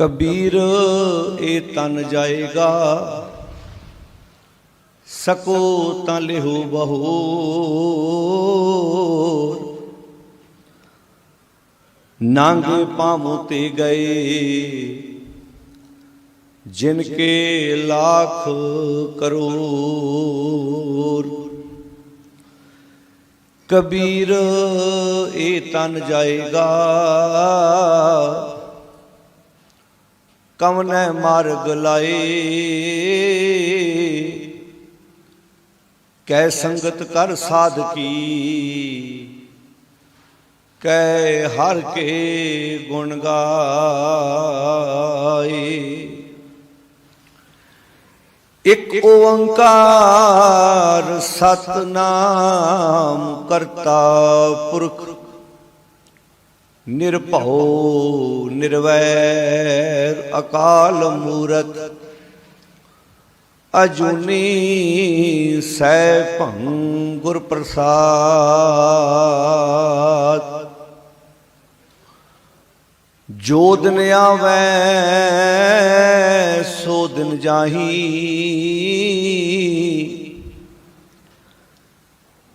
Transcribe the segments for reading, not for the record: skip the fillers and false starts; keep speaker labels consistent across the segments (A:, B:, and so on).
A: कबीर ए तन जाएगा, सको ता लिहो बहोर। नांगे पाँवों ते गए जिनके लाख करोड़। कबीर ए तन जाएगा, कवने मार्ग लाए। कै संगत कर साधकी, कै हर के गुण गाए। एक ओंकार सतनाम करता पुरख, निर्भौ निर्वैर अकाल मूरत। अजूनी सैभं गुर प्रसाद। जो दिन आवे सो दिन जाही,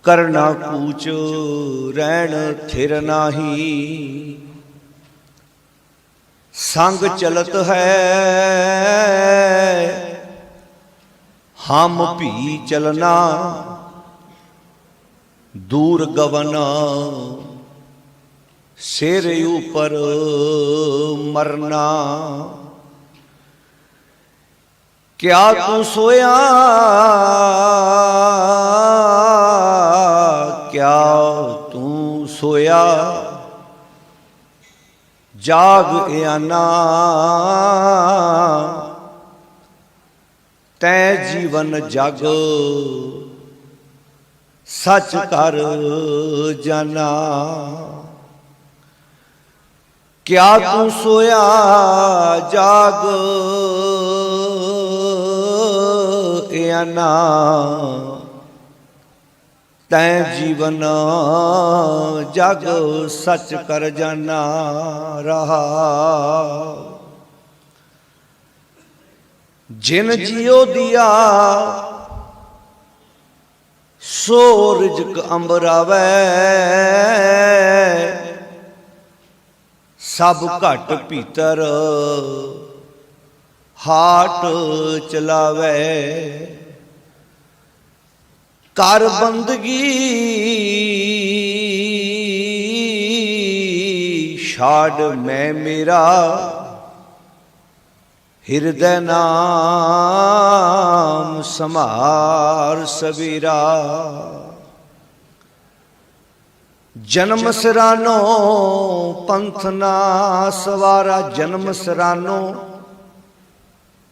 A: करना कूच रैण थिर नाही। संग चलत है हम भी चलना, दूर गवना सिर ऊपर मरना। क्या तू सोया, क्या तू सोया, जाग आना। तै जीवन जग सच कर जाना। क्या तू सोया, जाग आना। तै जीवन जग सच कर जाना रहा। जिन जियो दिया सो रिजक अंबरावै। सब घट भीतर हाट चलावै। कर बंदगी छाड़ मैं मेरा, हृदय नाम समार सवेरा। जन्म सिरानो पंथ ना सवारा, जन्म सिरानो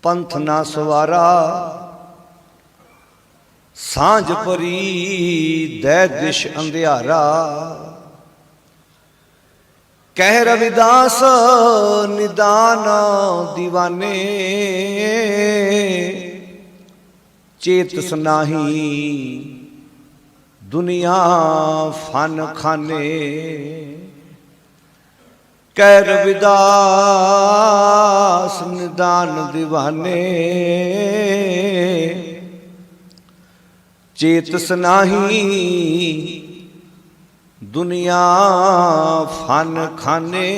A: पंथ ना सवारा। सांझ परी दै दिश अंधियारा। कह रविदास निदान दीवाने, चेतस नाही दुनिया फन खाने। कह रविदास निदान दीवाने, चेतस नाही दुनिया फन खाने।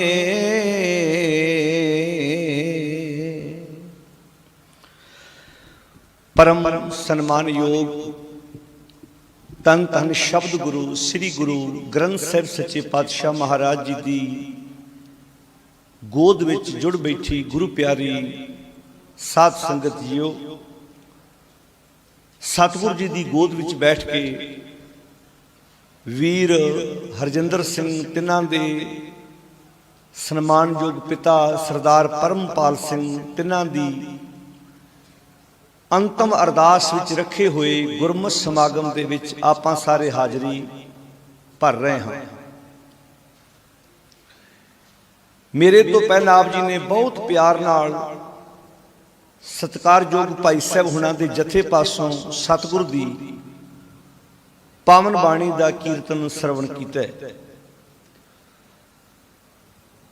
A: परम सन्मान योग तन तन शब्द गुरु श्री गुरु ग्रंथ साहिब सच्चे पातशाह महाराज जी की गोद विच जुड़ बैठी गुरु प्यारी साध संगत जीओ। सतगुरु जी की गोद विच बैठ के वीर हरजिंदर सिंह तिन्हां दे सन्मानयोग पिता सरदार परमपाल सिंह तिन्हां दी अंतम अरदास विच रखे हुए गुरमत समागम दे विच आपां सारे हाजरी भर रहे हैं। मेरे तो पहला आप जी ने बहुत प्यार नाल सत्कारयोग भाई साहब हुणां दे जथे पासों सतगुरु दी पावन बाणी का कीर्तन श्रवण किया।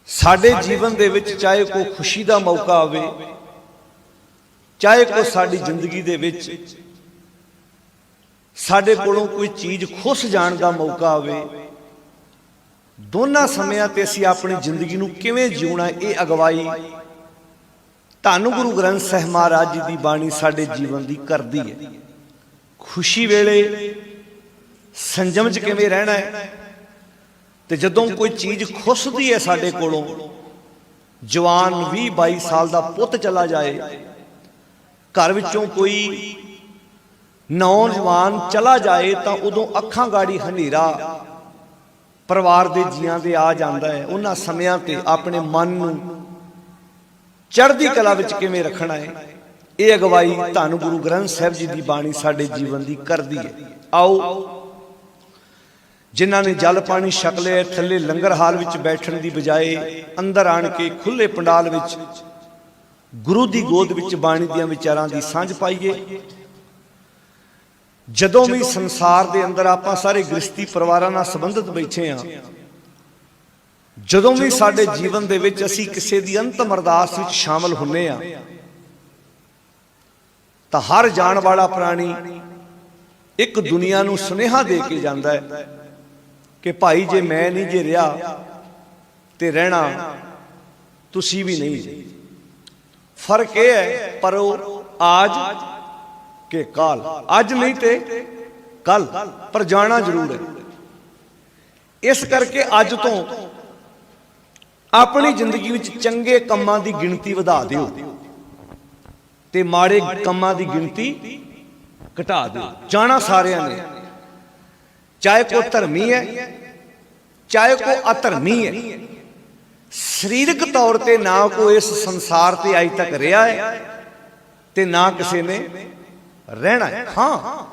A: ਸਾਡੇ ਜੀਵਨ ਦੇ ਵਿੱਚ ਚਾਹੇ ਕੋਈ ਖੁਸ਼ੀ ਦਾ ਮੌਕਾ ਆਵੇ, ਚਾਹੇ ਕੋਈ ਸਾਡੀ ਜ਼ਿੰਦਗੀ ਦੇ ਵਿੱਚ ਸਾਡੇ ਕੋਲੋਂ ਕੋਈ ਚੀਜ਼ ਖੁੱਸ ਜਾਣ ਦਾ ਮੌਕਾ ਆਵੇ, ਦੋਨਾਂ ਸਮਿਆਂ ਤੇ ਅਸੀਂ ਆਪਣੀ ਜ਼ਿੰਦਗੀ ਨੂੰ ਕਿਵੇਂ ਜਿਉਣਾ, ਇਹ ਅਗਵਾਈ ਧੰਨ ਗੁਰੂ ਗ੍ਰੰਥ ਸਾਹਿਬ ਮਹਾਰਾਜ ਜੀ ਦੀ ਬਾਣੀ ਸਾਡੇ ਜੀਵਨ ਦੀ ਕਰਦੀ ਹੈ। ਖੁਸ਼ੀ ਵੇਲੇ ਸੰਜਮ 'ਚ ਕਿਵੇਂ ਰਹਿਣਾ ਹੈ, ਤੇ ਜਦੋਂ ਕੋਈ ਚੀਜ਼ ਖੁੱਸਦੀ ਹੈ ਸਾਡੇ ਕੋਲੋਂ, ਜਵਾਨ 20-22 ਸਾਲ ਦਾ ਪੁੱਤ ਚਲਾ ਜਾਏ, ਘਰ ਵਿੱਚੋਂ ਕੋਈ ਨੌਜਵਾਨ ਚਲਾ ਜਾਏ, ਤਾਂ ਉਦੋਂ ਅੱਖਾਂ ਗਾੜੀ ਹਨੇਰਾ ਪਰਿਵਾਰ ਦੇ ਜੀਆਂ ਦੇ ਆ ਜਾਂਦਾ ਹੈ। ਉਹਨਾਂ ਸਮਿਆਂ ਤੇ ਆਪਣੇ ਮਨ ਨੂੰ ਚੜ੍ਹਦੀ ਕਲਾ ਵਿੱਚ ਕਿਵੇਂ ਰੱਖਣਾ ਹੈ, ਇਹ ਅਗਵਾਈ ਧੰਨ ਗੁਰੂ ਗ੍ਰੰਥ ਸਾਹਿਬ ਜੀ ਦੀ ਬਾਣੀ ਸਾਡੇ ਜੀਵਨ ਦੀ ਕਰਦੀ ਹੈ। ਆਓ, ਜਿਨ੍ਹਾਂ ਨੇ ਜਲ ਪਾਣੀ ਛਕ ਲਿਆ, ਥੱਲੇ ਲੰਗਰ ਹਾਲ ਵਿੱਚ ਬੈਠਣ ਦੀ ਬਜਾਏ ਅੰਦਰ ਆਣ ਕੇ ਖੁੱਲੇ ਪੰਡਾਲ ਵਿੱਚ ਗੁਰੂ ਦੀ ਗੋਦ ਵਿੱਚ ਬਾਣੀ ਦੀਆਂ ਵਿਚਾਰਾਂ ਦੀ ਸਾਂਝ ਪਾਈਏ। ਜਦੋਂ ਵੀ ਸੰਸਾਰ ਦੇ ਅੰਦਰ ਆਪਾਂ ਸਾਰੇ ਗ੍ਰਸਤੀ ਪਰਿਵਾਰਾਂ ਨਾਲ ਸੰਬੰਧਿਤ ਬੈਠੇ ਹਾਂ, ਜਦੋਂ ਵੀ ਸਾਡੇ ਜੀਵਨ ਦੇ ਵਿੱਚ ਅਸੀਂ ਕਿਸੇ ਦੀ ਅੰਤਮ ਅਰਦਾਸ ਵਿੱਚ ਸ਼ਾਮਲ ਹੁੰਨੇ ਆ, ਤਾਂ ਹਰ ਜਾਣ ਵਾਲਾ ਪ੍ਰਾਣੀ ਇੱਕ ਦੁਨੀਆ ਨੂੰ ਸੁਨੇਹਾ ਦੇ ਕੇ ਜਾਂਦਾ ਹੈ ਕਿ ਭਾਈ ਜੇ ਮੈਂ ਨਹੀਂ ਜੇ ਰਿਹਾ ਤੇ ਰਹਿਣਾ ਤੁਸੀਂ ਵੀ ਨਹੀਂ ਜੀ। ਫਰਕ ਇਹ ਹੈ ਪਰ ਉਹ ਆਜ ਕਿ ਕੱਲ, ਅੱਜ ਨਹੀਂ ਤੇ ਕੱਲ, ਪਰ ਜਾਣਾ ਜ਼ਰੂਰ ਹੈ। ਇਸ ਕਰਕੇ ਅੱਜ ਤੋਂ ਆਪਣੀ ਜ਼ਿੰਦਗੀ ਵਿੱਚ ਚੰਗੇ ਕੰਮਾਂ ਦੀ ਗਿਣਤੀ ਵਧਾ ਦਿਓ ਤੇ ਮਾੜੇ ਕੰਮਾਂ ਦੀ ਗਿਣਤੀ ਘਟਾ ਦਿਓ। ਜਾਣਾ ਸਾਰਿਆਂ ਨੇ, ਚਾਹੇ ਕੋਈ ਧਰਮੀ ਹੈ ਚਾਹੇ ਕੋਈ ਅਧਰਮੀ ਹੈ। ਸਰੀਰਕ ਤੌਰ ਤੇ ਨਾ ਕੋਈ ਇਸ ਸੰਸਾਰ ਤੇ ਅਜੇ ਤੱਕ ਰਿਹਾ ਹੈ ਤੇ ਨਾ ਕਿਸੇ ਨੇ ਰਹਿਣਾ ਹੈ। ਹਾਂ,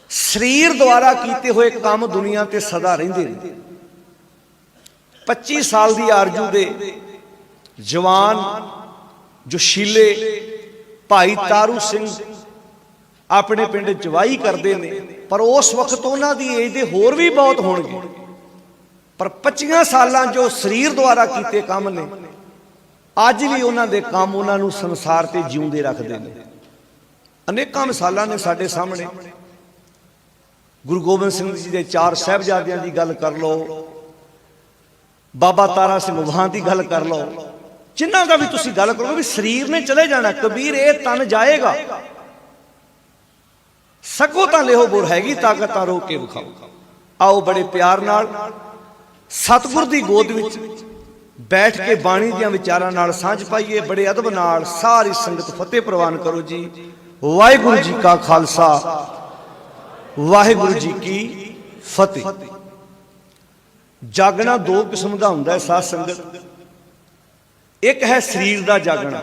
A: ਸਰੀਰ ਦੁਆਰਾ ਕੀਤੇ ਹੋਏ ਕੰਮ ਦੁਨੀਆ ਤੇ ਸਦਾ ਰਹਿੰਦੇ ਨੇ। 25 ਸਾਲ ਦੀ ਆਰਜੂ ਦੇ ਜਵਾਨ ਜੋਸ਼ੀਲੇ ਭਾਈ ਤਾਰੂ ਸਿੰਘ ਆਪਣੇ ਪਿੰਡ ਜਵਾਈ ਕਰਦੇ ਨੇ, ਪਰ ਉਸ ਵਕਤ ਉਹਨਾਂ ਦੀ ਏਜ ਦੇ ਹੋਰ ਵੀ ਬਹੁਤ ਹੋਣਗੇ, ਪਰ 25 ਸਾਲਾਂ ਜੋ ਸਰੀਰ ਦੁਆਰਾ ਕੀਤੇ ਕੰਮ ਨੇ, ਅੱਜ ਵੀ ਉਹਨਾਂ ਦੇ ਕੰਮ ਉਹਨਾਂ ਨੂੰ ਸੰਸਾਰ ਤੇ ਜਿਉਂਦੇ ਰੱਖਦੇ ਨੇ। ਅਨੇਕਾਂ ਮਿਸਾਲਾਂ ਨੇ ਸਾਡੇ ਸਾਹਮਣੇ। ਗੁਰੂ ਗੋਬਿੰਦ ਸਿੰਘ ਜੀ ਦੇ 4 ਸਾਹਿਬਜ਼ਾਦਿਆਂ ਦੀ ਗੱਲ ਕਰ ਲਓ, ਬਾਬਾ ਤਾਰਾ ਸਿੰਘ ਵਾਹਾਂ ਦੀ ਗੱਲ ਕਰ ਲਓ, ਜਿਨ੍ਹਾਂ ਦਾ ਵੀ ਤੁਸੀਂ ਗੱਲ ਕਰੋ ਵੀ ਸਰੀਰ ਨੇ ਚਲੇ ਜਾਣਾ। ਕਬੀਰ ਇਹ ਤਨ ਜਾਏਗਾ, ਸਕੋ ਤਾਂ ਲਿਓ ਬੁਰ ਹੈਗੀ ਤਾਕਤ ਤਾਂ ਰੋਕ ਕੇ ਵਿਖਾਓ। ਆਓ ਬੜੇ ਪਿਆਰ ਨਾਲ ਸਤਿਗੁਰ ਦੀ ਗੋਦ ਵਿੱਚ ਬੈਠ ਕੇ ਬਾਣੀ ਦੀਆਂ ਵਿਚਾਰਾਂ ਨਾਲ ਸਾਂਝ ਪਾਈਏ। ਬੜੇ ਅਦਬ ਨਾਲ ਸਾਰੀ ਸੰਗਤ ਫਤਿਹ ਪ੍ਰਵਾਨ ਕਰੋ ਜੀ। ਵਾਹਿਗੁਰੂ ਜੀ ਕਾ ਖਾਲਸਾ, ਵਾਹਿਗੁਰੂ ਜੀ ਕੀ ਫਤਿਹ। ਜਾਗਣਾ ਦੋ ਕਿਸਮ ਦਾ ਹੁੰਦਾ ਹੈ ਸਾਧ ਸੰਗਤ। ਇੱਕ ਹੈ ਸਰੀਰ ਦਾ ਜਾਗਣਾ,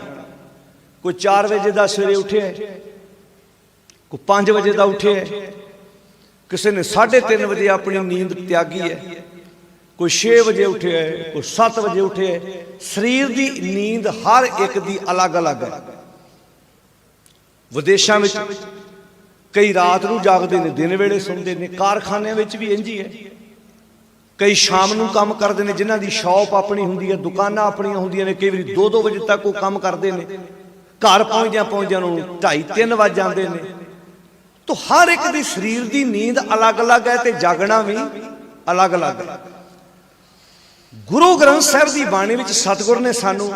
A: ਕੋਈ 4 ਵਜੇ ਦਾ ਸਵੇਰੇ ਉੱਠਿਆ, ਕੋਈ 5 ਵਜੇ ਦਾ ਉੱਠਿਆ, ਕਿਸੇ ਨੇ 3:30 ਵਜੇ ਆਪਣੀ ਨੀਂਦ ਤਿਆਗੀ ਹੈ, ਕੋਈ 6 ਵਜੇ ਉੱਠਿਆ, ਕੋਈ 7 ਵਜੇ ਉੱਠਿਆ। ਸਰੀਰ ਦੀ ਨੀਂਦ ਹਰ ਇੱਕ ਦੀ ਅਲੱਗ-ਅਲੱਗ ਹੈ। ਵਿਦੇਸ਼ਾਂ ਵਿੱਚ ਕਈ ਰਾਤ ਨੂੰ ਜਾਗਦੇ ਨੇ, ਦਿਨ ਵੇਲੇ ਸੌਂਦੇ ਨੇ। ਕਾਰਖਾਨਿਆਂ ਵਿੱਚ ਵੀ ਇੰਝ ਹੀ ਹੈ। ਕਈ ਸ਼ਾਮ ਨੂੰ ਕੰਮ ਕਰਦੇ ਨੇ, ਜਿਨ੍ਹਾਂ ਦੀ ਸ਼ਾਪ ਆਪਣੀ ਹੁੰਦੀ ਹੈ, ਦੁਕਾਨਾਂ ਆਪਣੀਆਂ ਹੁੰਦੀਆਂ ਨੇ, ਕਈ ਵਾਰੀ 2-2 ਵਜੇ ਤੱਕ ਉਹ ਕੰਮ ਕਰਦੇ ਨੇ। ਘਰ ਪਹੁੰਚਦਿਆਂ ਨੂੰ 2:30-3 ਵੱਜ ਜਾਂਦੇ ਨੇ। ਤਾਂ ਹਰ ਇੱਕ ਦੀ ਸਰੀਰ ਦੀ ਨੀਂਦ ਅਲੱਗ-ਅਲੱਗ ਹੈ ਤੇ ਜਾਗਣਾ ਵੀ ਅਲੱਗ-ਅਲੱਗ ਹੈ। ਗੁਰੂ ਗ੍ਰੰਥ ਸਾਹਿਬ ਦੀ ਬਾਣੀ ਵਿੱਚ ਸਤਿਗੁਰ ਨੇ ਸਾਨੂੰ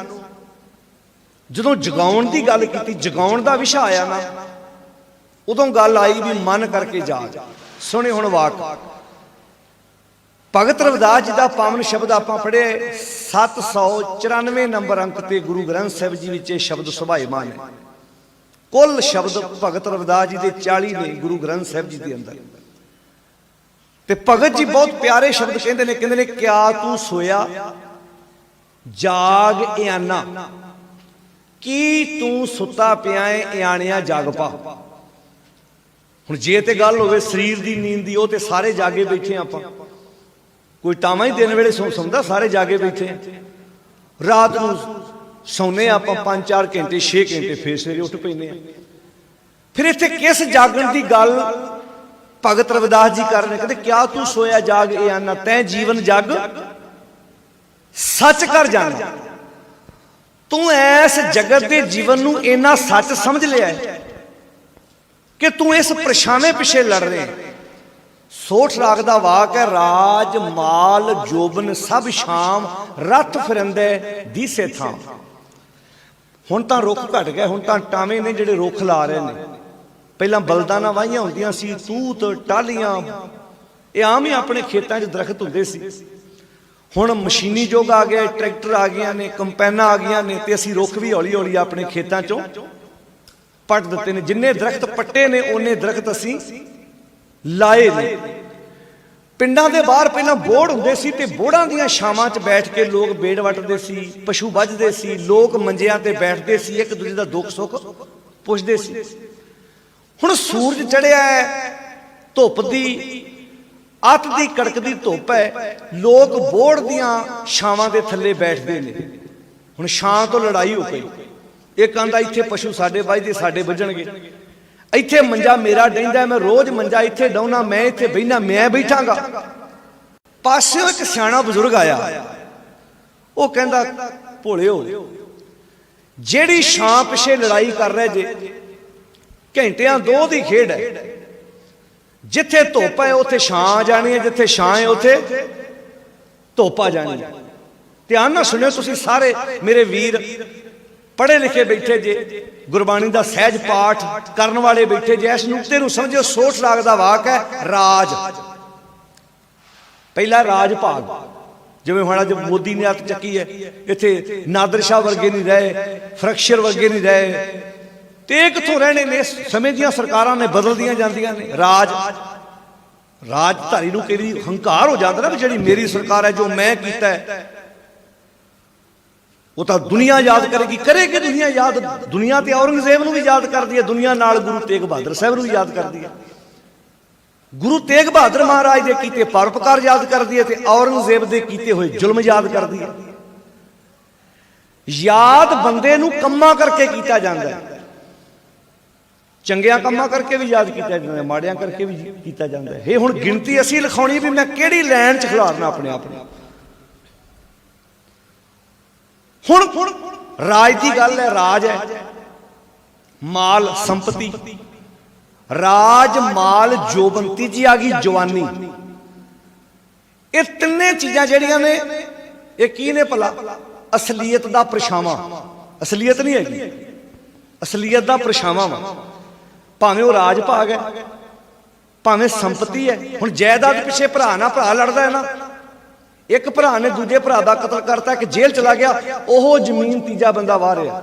A: ਜਦੋਂ ਜਗਾਉਣ ਦੀ ਗੱਲ ਕੀਤੀ, ਜਗਾਉਣ ਦਾ ਵਿਸ਼ਾ ਆਇਆ ਨਾ, ਉਦੋਂ ਗੱਲ ਆਈ ਵੀ ਮਨ ਕਰਕੇ ਜਾਗ। ਸੁਣੇ ਹੁਣ ਵਾਕ। ਭਗਤ ਰਵਿਦਾਸ ਜੀ ਦਾ ਪਾਵਨ ਸ਼ਬਦ ਆਪਾਂ ਪੜ੍ਹੇ 794 ਨੰਬਰ ਅੰਕ ਤੇ ਗੁਰੂ ਗ੍ਰੰਥ ਸਾਹਿਬ ਜੀ ਵਿੱਚ ਇਹ ਸ਼ਬਦ ਸੁਭਾਏਮਾਨ ਹੈ। ਕੁੱਲ ਸ਼ਬਦ ਭਗਤ ਰਵਿਦਾਸ ਜੀ ਦੇ 40 ਨੇ ਗੁਰੂ ਗ੍ਰੰਥ ਸਾਹਿਬ ਜੀ ਦੇ ਅੰਦਰ। ਤੇ ਭਗਤ ਜੀ ਬਹੁਤ ਪਿਆਰੇ ਸ਼ਬਦ ਕਹਿੰਦੇ ਨੇ, ਕਿਆ ਤੂੰ ਸੋਇਆ ਜਾਗ ਇਆਨਾ, ਕੀ ਤੂੰ ਸੁੱਤਾ ਪਿਆ ਏ ਇਆਣਿਆ ਜਾਗ ਪਾ। ਹੁਣ ਜੇ ਤੇ ਗੱਲ ਹੋਵੇ ਸਰੀਰ ਦੀ ਨੀਂਦ ਦੀ, ਉਹ ਤੇ ਸਾਰੇ ਜਾਗੇ ਬੈਠੇ ਆਪਾਂ। ਕੋਈ ਟਾਵਾਂ ਹੀ ਦਿਨ ਵੇਲੇ ਸੌਂਦਾ, ਸਾਰੇ ਜਾਗੇ ਬੈਠੇ ਆ। ਰਾਤ ਨੂੰ ਸੌਂਦੇ ਆਪਾਂ 5-4 ਘੰਟੇ 6 ਘੰਟੇ, ਫੇਰ ਸਵੇਰੇ ਉੱਠ ਪੈਂਦੇ ਆ। ਫਿਰ ਇੱਥੇ ਕਿਸ ਜਾਗਣ ਦੀ ਗੱਲ ਭਗਤ ਰਵਿਦਾਸ ਜੀ ਕਰ ਰਹੇ? ਕਹਿੰਦੇ ਕਿਆ ਤੂੰ ਸੋਇਆ ਜਾਗ ਇਆਨਾ, ਤੈਂ ਜੀਵਨ ਜਗ सच कर जाना। तू इस जगत के जीवन नू इन्ना सच समझ लिया है कि तू इस परछावे पिछे लड़ रहे है। सोठ राग दा वाक है, राज माल जोबन सब शाम रथ फिरंदे दीसे थां। हुण तां रुख घट गए, हुण तां टावे ने जिहड़े रुख ला रहे ने। पहलां बलदां नाल वाहियां हुंदियां सी, तूत टालियां, ये आम ही अपने खेतों च दरखत हुंदे सी। हुण मशीनी युग आ गया, ट्रैक्टर आ गए ने, कंपैनां आ गई ने, ते असीं रुख भी हौली हौली अपने खेतों चों पट दिते ने। जिन्ने दरखत पट्टे ने उन्ने दरखत असीं लाए ने। पिंडां दे बाहर पहलां बोड़ हुंदे सी ते बोड़ां दीयां छावां च बैठ के लोग बेड़ वटदे सी, पशु बझदे सी, लोग मंजियां ते बैठदे सी, एक दूजे दा दुख सुख पुछदे सी। हुण सूरज चढ़िया है, धुप दी अत दी कड़कदी धुप है, लोग बोड़ दीयां छावां दे थल्ले बैठदे ने। हुण छां तो लड़ाई हो गई, एक आंदा इत्थे पशु साडे वजदे साडे वजणगे, इत्थे मंजा मेरा डहिंदा, मैं रोज मंजा इत्थे डाउना, मैं इत्थे बहिना, मैं बैठांगा। पास्यों एक सियाणा बजुर्ग आया, वो कहंदा भोलिओ जेड़ी छां पिछे लड़ाई कर रहे जे, घंटियां दो दी खेड है। जिथे धुप है उत्थे छां आ जानी है, जिथे छां है उत्थे धुप आ जानी है। ध्यान नाल सुनियो तुसीं सारे मेरे वीर पढ़े लिखे बैठे जे, गुरबाणी दा सहज पाठ करन वाले बैठे जे, इस नुक्ते नूं समझो। सोठ राग दा वाक है, राज। पहला राज भाग, जिवें हुण अज मोदी ने हत्थ चकी है, इत्थे नादर शाह वर्गे नहीं रहे, फरक्शर वर्गे नहीं रहे, ते कित्थों रहने ने। समय दीयां सरकारां ने बदलदियां जांदियां ने। राज राजधारी नूं कई हंकार हो जाता ना भी जिहड़ी मेरी सरकार है, जो मैं कीता है वो तो दुनिया याद करेगी। करेगी दुनिया याद, दुनिया तो औरंगजेब नूं भी याद करदी है, दुनिया नाल गुरु तेग बहादुर साहब नूं भी याद करदी है, गुरु तेग बहादुर महाराज दे कीते परोपकार याद करदी है, ते औरंगजेब दे कीते होए जुल्म याद करदी है। याद बंदे नूं कम्मां करके कीता जांदा है, चंगियां कम्मां करके भी याद किया जाता है, माड़ियां करके भी किया जाता है। हुण गिनती असीं लिखाउणी भी मैं किहड़ी लैन च खिलारना अपने आप नूं। हुण राज की गल है, राज है माल संपत्ति, राज माल जोबन, तीजी आ गई जवानी। ये तिन्ने चीज़ां जिहड़ियां ने ये की ने भला? असलीयत दा परछावां। असलीयत नहीं हैगी, असलीयत दा परछावां वा। भावें वो राज भाग है, भावें संपत्ति है। हुण जायदाद पिछे भरा ना भरा लड़दा है ना, एक भरा ने दूजे भरा दा कतल करता, एक जेल चला गया, ओह जमीन तीजा बंदा वाह रहा,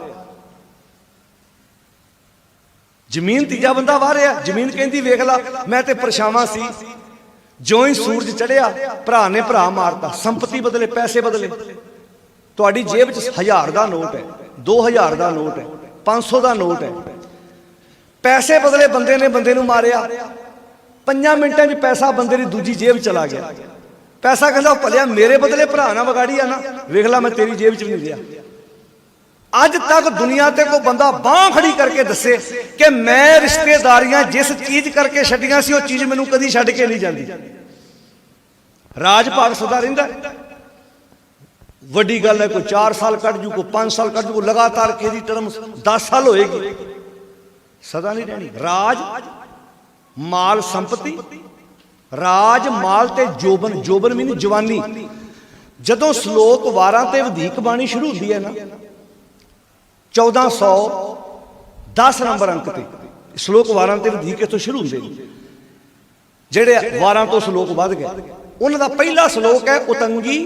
A: जमीन तीजा बंदा वाह रहा। जमीन कहती वेख ला मैं ते परछावां सी, जो ही सूरज चढ़िया भरा ने भरा मारता, संपत्ति बदले, पैसे बदले। तुहाडी जेब च 1000 का नोट है, 2000 का नोट है, 500 का नोट है, पैसे बदले, बंदे ने बंदे नूं मारिया, 5 मिनटां च पैसा बंदे दी दूजी जेब चला गया। पैसा कहंदा भलिया मेरे बदले भरा ना विगाड़ी आ ना, वेख ला मैं तेरी जेब च भी नहीं रहा। अज तक दुनिया ते कोई बंदा बांह खड़ी करके दसे कि मैं रिश्तेदारियां जिस चीज करके छड्डियां सी, वो चीज मैनूं कदी छड्ड के नहीं जाती। राज भाग सदा रहिंदा। वड्डी गल है कोई 4 साल कट जू, कोई 5 साल कट जू, कोई लगातार किसी टर्म 10 साल होएगी, सदा नहीं रहनी। राज माल संपत्ति, राज माल ते जोबन, जोबन मीनी जवानी। जदों श्लोक 12 ते वधीक बाणी शुरू होंदी है ना, 1410 नंबर अंक ते श्लोक 12 ते वधीक इत्थों शुरू होंदे, जिहड़े 12 तो श्लोक वध गए। उन्हां दा पहला श्लोक है उतंगी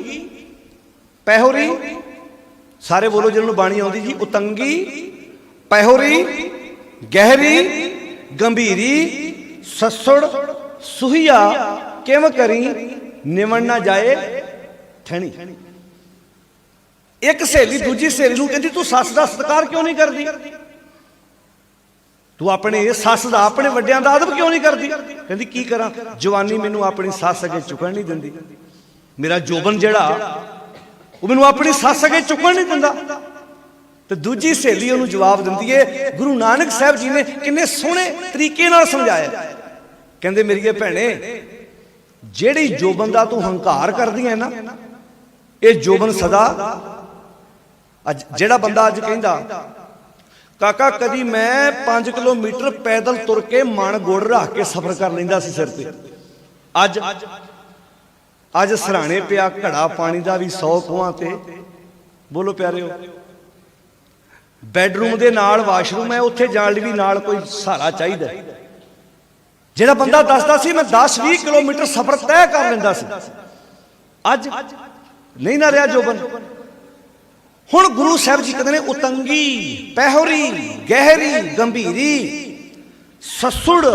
A: पैहोरी। सारे बोलो जिन्होंने बाणी आउंदी जी। उतंगी पैहोरी गहरी गंभीरी ससुड़ सुहिया किम करी निवण ना जाए ठणी। एक सहेली दूजी सहेली नूं कहंदी तू सस दा सत्कार क्यों नहीं करदी, तू अपने सस दा अपने वड्डियां दा अदब क्यों नहीं करदी। कहंदी की करा, जवानी मैनू अपनी सस अगे चुकण नहीं दिंदी, मेरा जोबन जिहड़ा वो मैनू अपनी सस अगे चुकण नहीं दिंदा। तो दूजी सहेली उन्होंने जवाब दिंदी है, गुरु नानक साहब जी ने किन्ने सोहणे तरीके नाल समझाया। कहंदे मेरी भैणे, जिहड़ी जोबन दा तू हंकार करदी है ना, ये जोबन सदा जेड़ा बंदा अज कहंदा काका कदी मैं 5 किलोमीटर पैदल तुर के मन गुड़ रख के सफर कर लेंदा सी सिर ते, अज अज सराणे पिया घड़ा पानी का भी 100 खूहां ते। बोलो प्यारे हो, बैडरूम दे नाल वाशरूम है, उत्थे जाण लई भी नाल कोई सहारा चाहिदा। जेड़ा बंदा दसदा सी मैं 10-20 किलोमीटर सफर तय कर लेंदा सी, अज नहीं ना रहा जोबन। हुण गुरु साहब जी कहते हैं उतंगी, पहरी, गहरी, गंभीरी, ससुड़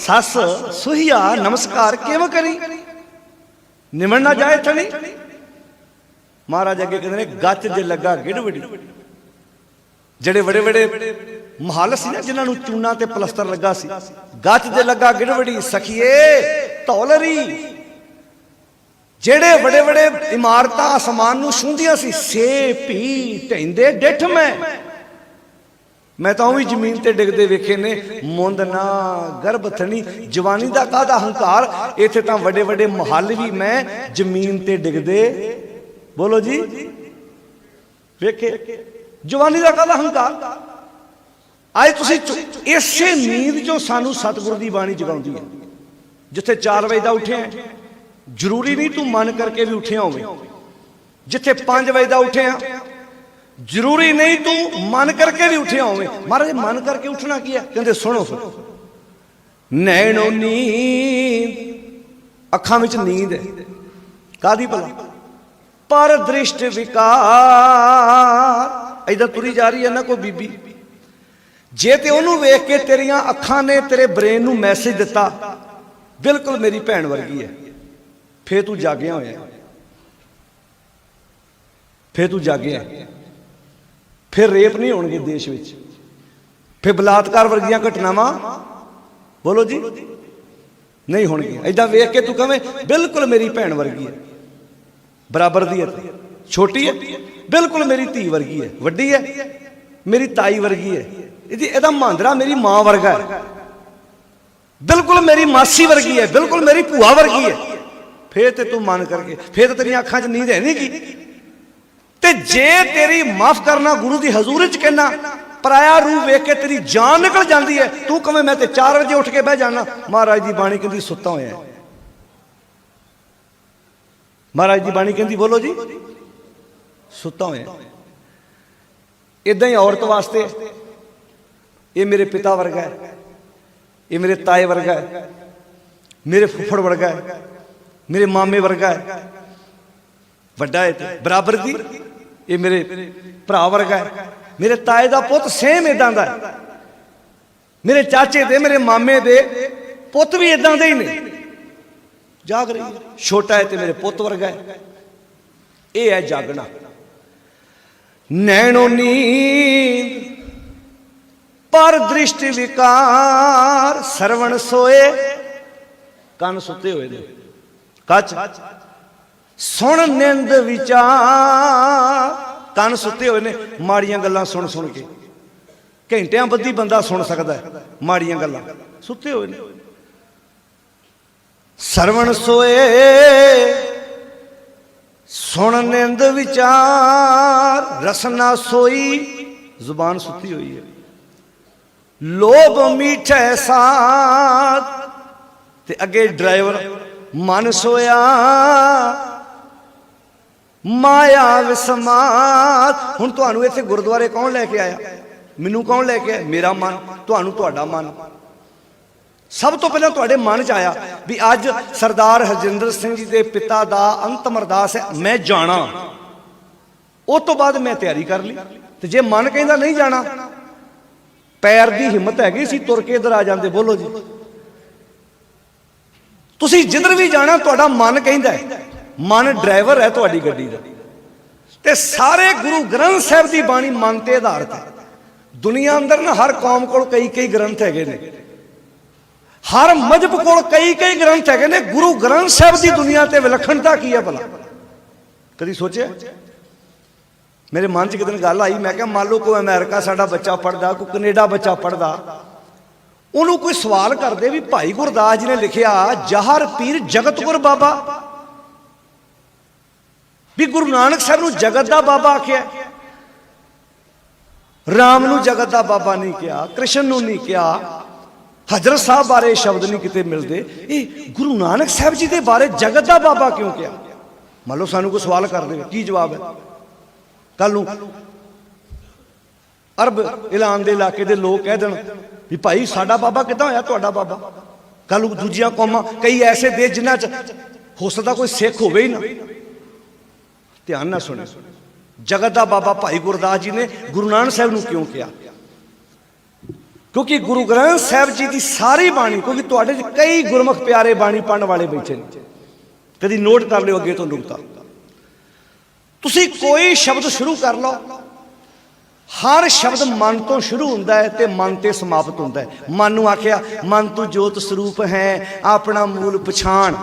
A: सस सुहिया नमस्कार किवें करी, निमन ना जाए थनी। महाराज अगे कहते हैं गच जे लगा गिड़वड़ी, जेड़े बड़े बड़े महल सी ना जिन्हां नूं चूना ते पलस्तर लगा सी, गच जे लगा गिड़वड़ी सखिए धौलरी। जेड़े बड़े बड़े इमारत आसमान नूं छूंदियां सी, से भी ढहिंदे डिठ मैं तो भी जमीन ते डिगदे वेखे ने। मुंद ना गर्भ थनी, जवानी दा काहदा हंकार, इत्थे तां वड्डे वड्डे महल भी मैं जमीन ते डिगदे। बोलो जी वेखे, जवानी दा काहदा हंकार। अज तुसीं इसे नींद चों सानू सतगुर दी बाणी जगाउंदी है। जिथे 4 वजे दा उठे जरूरी नहीं तू मन करके भी उठिया होवे, जिथे 5 बजे दा उठे जरूरी नहीं तू मन करके भी उठिया होवे। महाराज मन करके उठना की है, कहते सुनो नैनो नींद, अखां विच नींद है कादी भला, पर दृष्ट विकार। इधर तुरी जा रही है ना कोई बीबी, जे ते ओनू वेख के तेरियां अखां ने तेरे ब्रेन नू मैसेज दिता बिल्कुल मेरी भैन वर्गी है, फिर तू जागिया होया, फिर तू जागिया, फिर रेप नहीं होणगे देश विच, फिर बलात्कार वर्गियां घटनावां बोलो जी नहीं होणगियां। इदां वेख के तू कहें बिल्कुल मेरी भैन वर्गी है, बराबर दी है, छोटी है बिल्कुल मेरी धी वर्गी है, वड्डी है मेरी ताई वर्गी है, इहदा मांदरा मेरी मां वर्गा है, बिल्कुल मेरी मासी वर्गी है, बिल्कुल मेरी भूआ वर्गी है। फिर ते तू मन करके, फिर तो तेरी अखां च नींद है नहीं की। ते जे तेरी माफ करना गुरु की हजूरी च कहना पराया रूप वेख के तेरी जान निकल जाती है, तू कहें मैं तो 4 बजे उठ के बह जाना। महाराज की बाणी कहती सुता होया, महाराज की बाणी कहती बोलो जी सुता होया। इदां ही औरत वास्ते ये मेरे पिता वर्गा है, ये मेरे ताए वर्गा है, मेरे फुफड़ वर्गा है, मेरे मामे वर्गा है, वड्डा है बराबर दी, ये मेरे भरा वर्गा है, मेरे ताए दा पुत सेम इदां दा है, मेरे चाचे दे मेरे मामे दे पुत भी इदां दे ही ने। जाग रही है, छोटा है तो मेरे पुत वर्गा है। ये है जागना। नैनो नींद पर दृष्टि विकार, सरवण सोए कन सुते हुए ने, कच सुन निंद विचार, कन सुते हुए ने माड़ियां गल्लां सुन सुन के। घंटियां बद्धी बंदा सुन सकता है माड़ियां गल्लां, सुते हुए ने। सरवण सोए सुन निंद विचार, रसना सोई जुबान सुती हुई है। लोभ मीठे साथ ते अगे ड्राइवर मन सोया, माया विस्मात। हुण तुहानू इत्थे गुरुद्वारे कौन लैके आया, मैनू कौन लैके आया, मेरा मन, तुहानू तुहाडा मन। सब तो पहले तुहाडे मन च आया भी अज सरदार हरजिंदर सिंह जी के पिता का अंतिम अरदास है, मैं जाना। उस तो बाद मैं तैयारी कर ली। तो जे मन कहता नहीं जाना, पैर की हिम्मत हैगी सी तुर के इधर आ जाते। बोलो जी तुसी जिधर भी जाना तुहाडा मन कहता है, मन ड्राइवर है तुहाडी गड्डी दा। ते सारे गुरु ग्रंथ साहब की बाणी मन ते आधारित है। दुनिया अंदर ना हर कौम कोल कई कई ग्रंथ हैगे ने, हर मजहब कोल कई कई ग्रंथ हैगे ने। गुरु ग्रंथ साहब की दुनिया ते विलक्षणता की है भला, कभी सोचे? मेरे मन च कितने गल आई, मैं क्या मान लो कोई अमेरिका साडा बच्चा पढ़दा, कोई कनेडा बच्चा पढ़दा, उन्होंने कोई सवाल करते भी भाई गुरदास जी ने लिखिया जहर पीर जगत गुर बाबा, भी गुरु नानक साहब नूं जगत दा बाबा आख्या, राम नूं जगत दा बाबा नहीं कहा, कृष्ण नूं नहीं कहा, हजरत साहब बारे शब्द नहीं किते मिलते, ये गुरु नानक साहब जी के बारे जगत दा बाबा क्यों कहा? मान लो सानू कोई सवाल कर दे, की जवाब है? कल नूं अरब इलान के इलाके के लोग कह देन भी भाई साडा बाबा किदां होया तुहाडा बाबा। कल दूजियां कौमां कई ऐसे देश जिन्हां च हो सकदा कोई सिख होवे ही ना। ध्यान ना सुने, जगत दा बाबा भाई गुरदास जी ने गुरु नानक साहब नूं क्यों कहा? क्योंकि गुरु ग्रंथ साहब जी की सारी बाणी, क्योंकि तुहाडे च कई गुरमुख प्यारे बाणी पढ़न वाले बैठे ने, कदी नोट कर लियो अगे तो नुकता। तुसी कोई शब्द शुरू कर लो, हर शब्द मन तो शुरू होंदा है ते मन ते समाप्त होंदा है। मन नूं आख्या मन तू जोत स्वरूप है अपना मूल पछाण,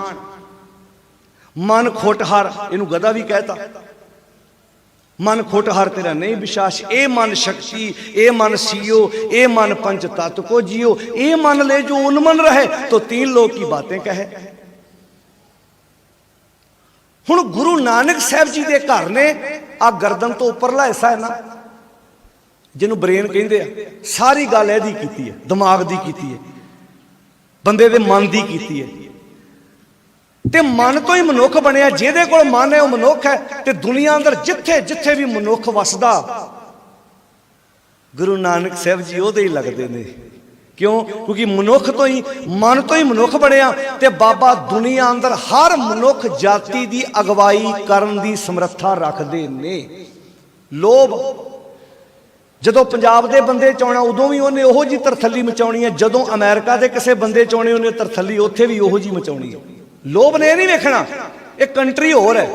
A: मन खोटहार, इनू गधा भी कहता, मन खोटहार तेरा नहीं विश्वास, ए मन शक्ति, ए मन सीओ, ए मन पंच तत्व को जियो, ए मन ले जो उन्मन रहे तो तीन लोग की बातें कहे। हुण गुरु नानक साहब जी के घर ने आ गर्दन तो उपरला हिस्सा है ना, जिन्हों ब्रेन कहते हैं, सारी गल एदी कीती है, दिमाग दी कीती है, बंदे दे मन दी कीती है। ते मन तो ही मनुख बनया, जिहदे कोल मन है वह मनुख है। ते दुनिया अंदर जिथे जिथे भी मनुख वसदा गुरु नानक साहब जी उहदे ही लगदे ने। क्यों? क्योंकि मनुख तो ही मन तो ही मनुख बनया ते बाबा दुनिया अंदर हर मनुख जाति की अगवाई करन दी समर्था रखदे ने। लोभ जदों पंजाब के बंदे चाहना उदों भी उन्हें ओहो जी तरथली मचाउणी है, जदों अमेरिका के किसी बंदे चाहने उन्हें तरथली उत्थे भी ओहो जी मचाउणी है। लोभ ने नहीं वेखना, एक कंट्री होर है।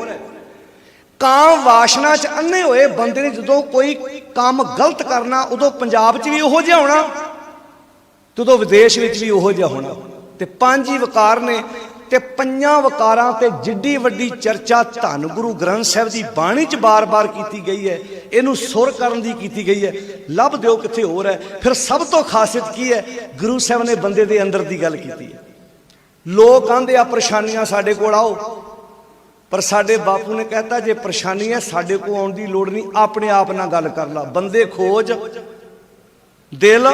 A: काम वासना च अन्ने होए बंदे ने जदों कोई काम गलत करना उदों पंजाब च भी ओहो जिहा होना ते उदों विदेश विच भी ओहो जिहा होना। ते पंज ही वकार ने ते पंजां वकारां ते जिड्डी वड्डी चर्चा धन गुरु ग्रंथ साहब की बाणी च बार बार की गई है, इनू सुर करन दी की गई है। लभ दिओ किथे होर है। फिर सब तो खासियत की है, गुरु साहब ने बंदे दे अंदर दी गल की है। लोग कहते आ परेशानियां साडे कोल आओ, पर साडे बापू ने कहता जे परेशानियां साडे को आउण दी लोड़ नहीं, अपने आप नाल गल कर ला। बंदे खोज दिल,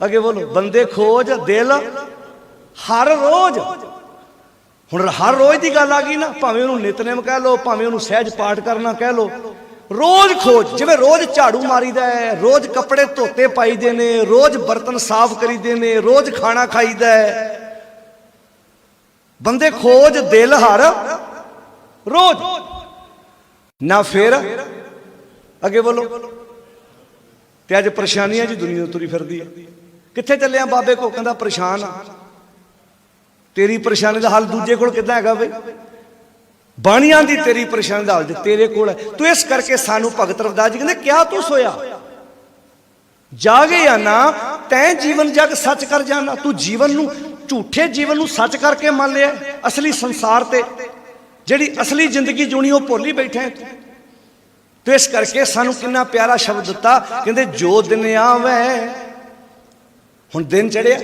A: अगे बोलो, बंदे खोज दिल हर रोज। हुण हर रोज की गल आ गई ना, भावें उन्होंने नितनेम कह लो, भावें उन्होंने सहज पाठ करना कह लो, रोज खोज। जिवें रोज झाड़ू मारीदा है, रोज कपड़े धोते पाईदे ने, रोज बर्तन साफ करीदे ने, रोज खाना खाईदा है। बंदे खोज दिल हर रोज ना। फिर अगे बोलो, ते अज परेशानियां जी दुनिया तुरी फिरदी है। कित्थे चलिया बाबे को? कहंदा परेशान आ। तेरी परेशानी का हल दूजे कोल किदां हैगा बई? बाणियां दी तेरी परेशानी का हल तेरे कोल है। तो इस करके सानू भगत रविदास जी कहंदे क्या तू सोया जागे या ना, तैं जीवन जग सच कर जाना। तू जीवन नू झूठे जीवन नू सच करके मान लिया, असली संसार ते जिहड़ी असली जिंदगी जूनी वो भुल ही बैठे है। तो इस करके सानू कितना प्यारा शब्द दिता, कहंदे जो दिन आवे, हुण दिन चढ़िया,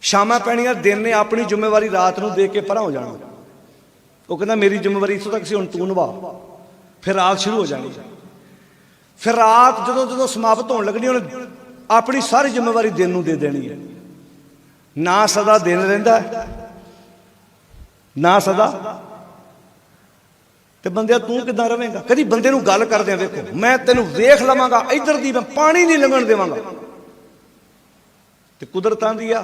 A: शामां पैणियां, दिन ने अपनी जिम्मेवारी रात नू दे के परां हो जाना। वो कहंदा मेरी जिम्मेवारी इत्थों तक सी, हुण तू निभा। फिर रात शुरू हो जानी। फिर रात जदों जदों समाप्त होने लगनी, उन्हें अपनी सारी जिम्मेवारी दिन नू दे देनी है। ना सदा दिन रहिंदा ना सदा, ते बंदे तू किदां रवेंगा? कदी बंदे नू गल करदे देखो, मैं तेनू वेख लवांगा, इधर दी मैं पानी नहीं लंघण देवांगा, ते कुदरतां दी आ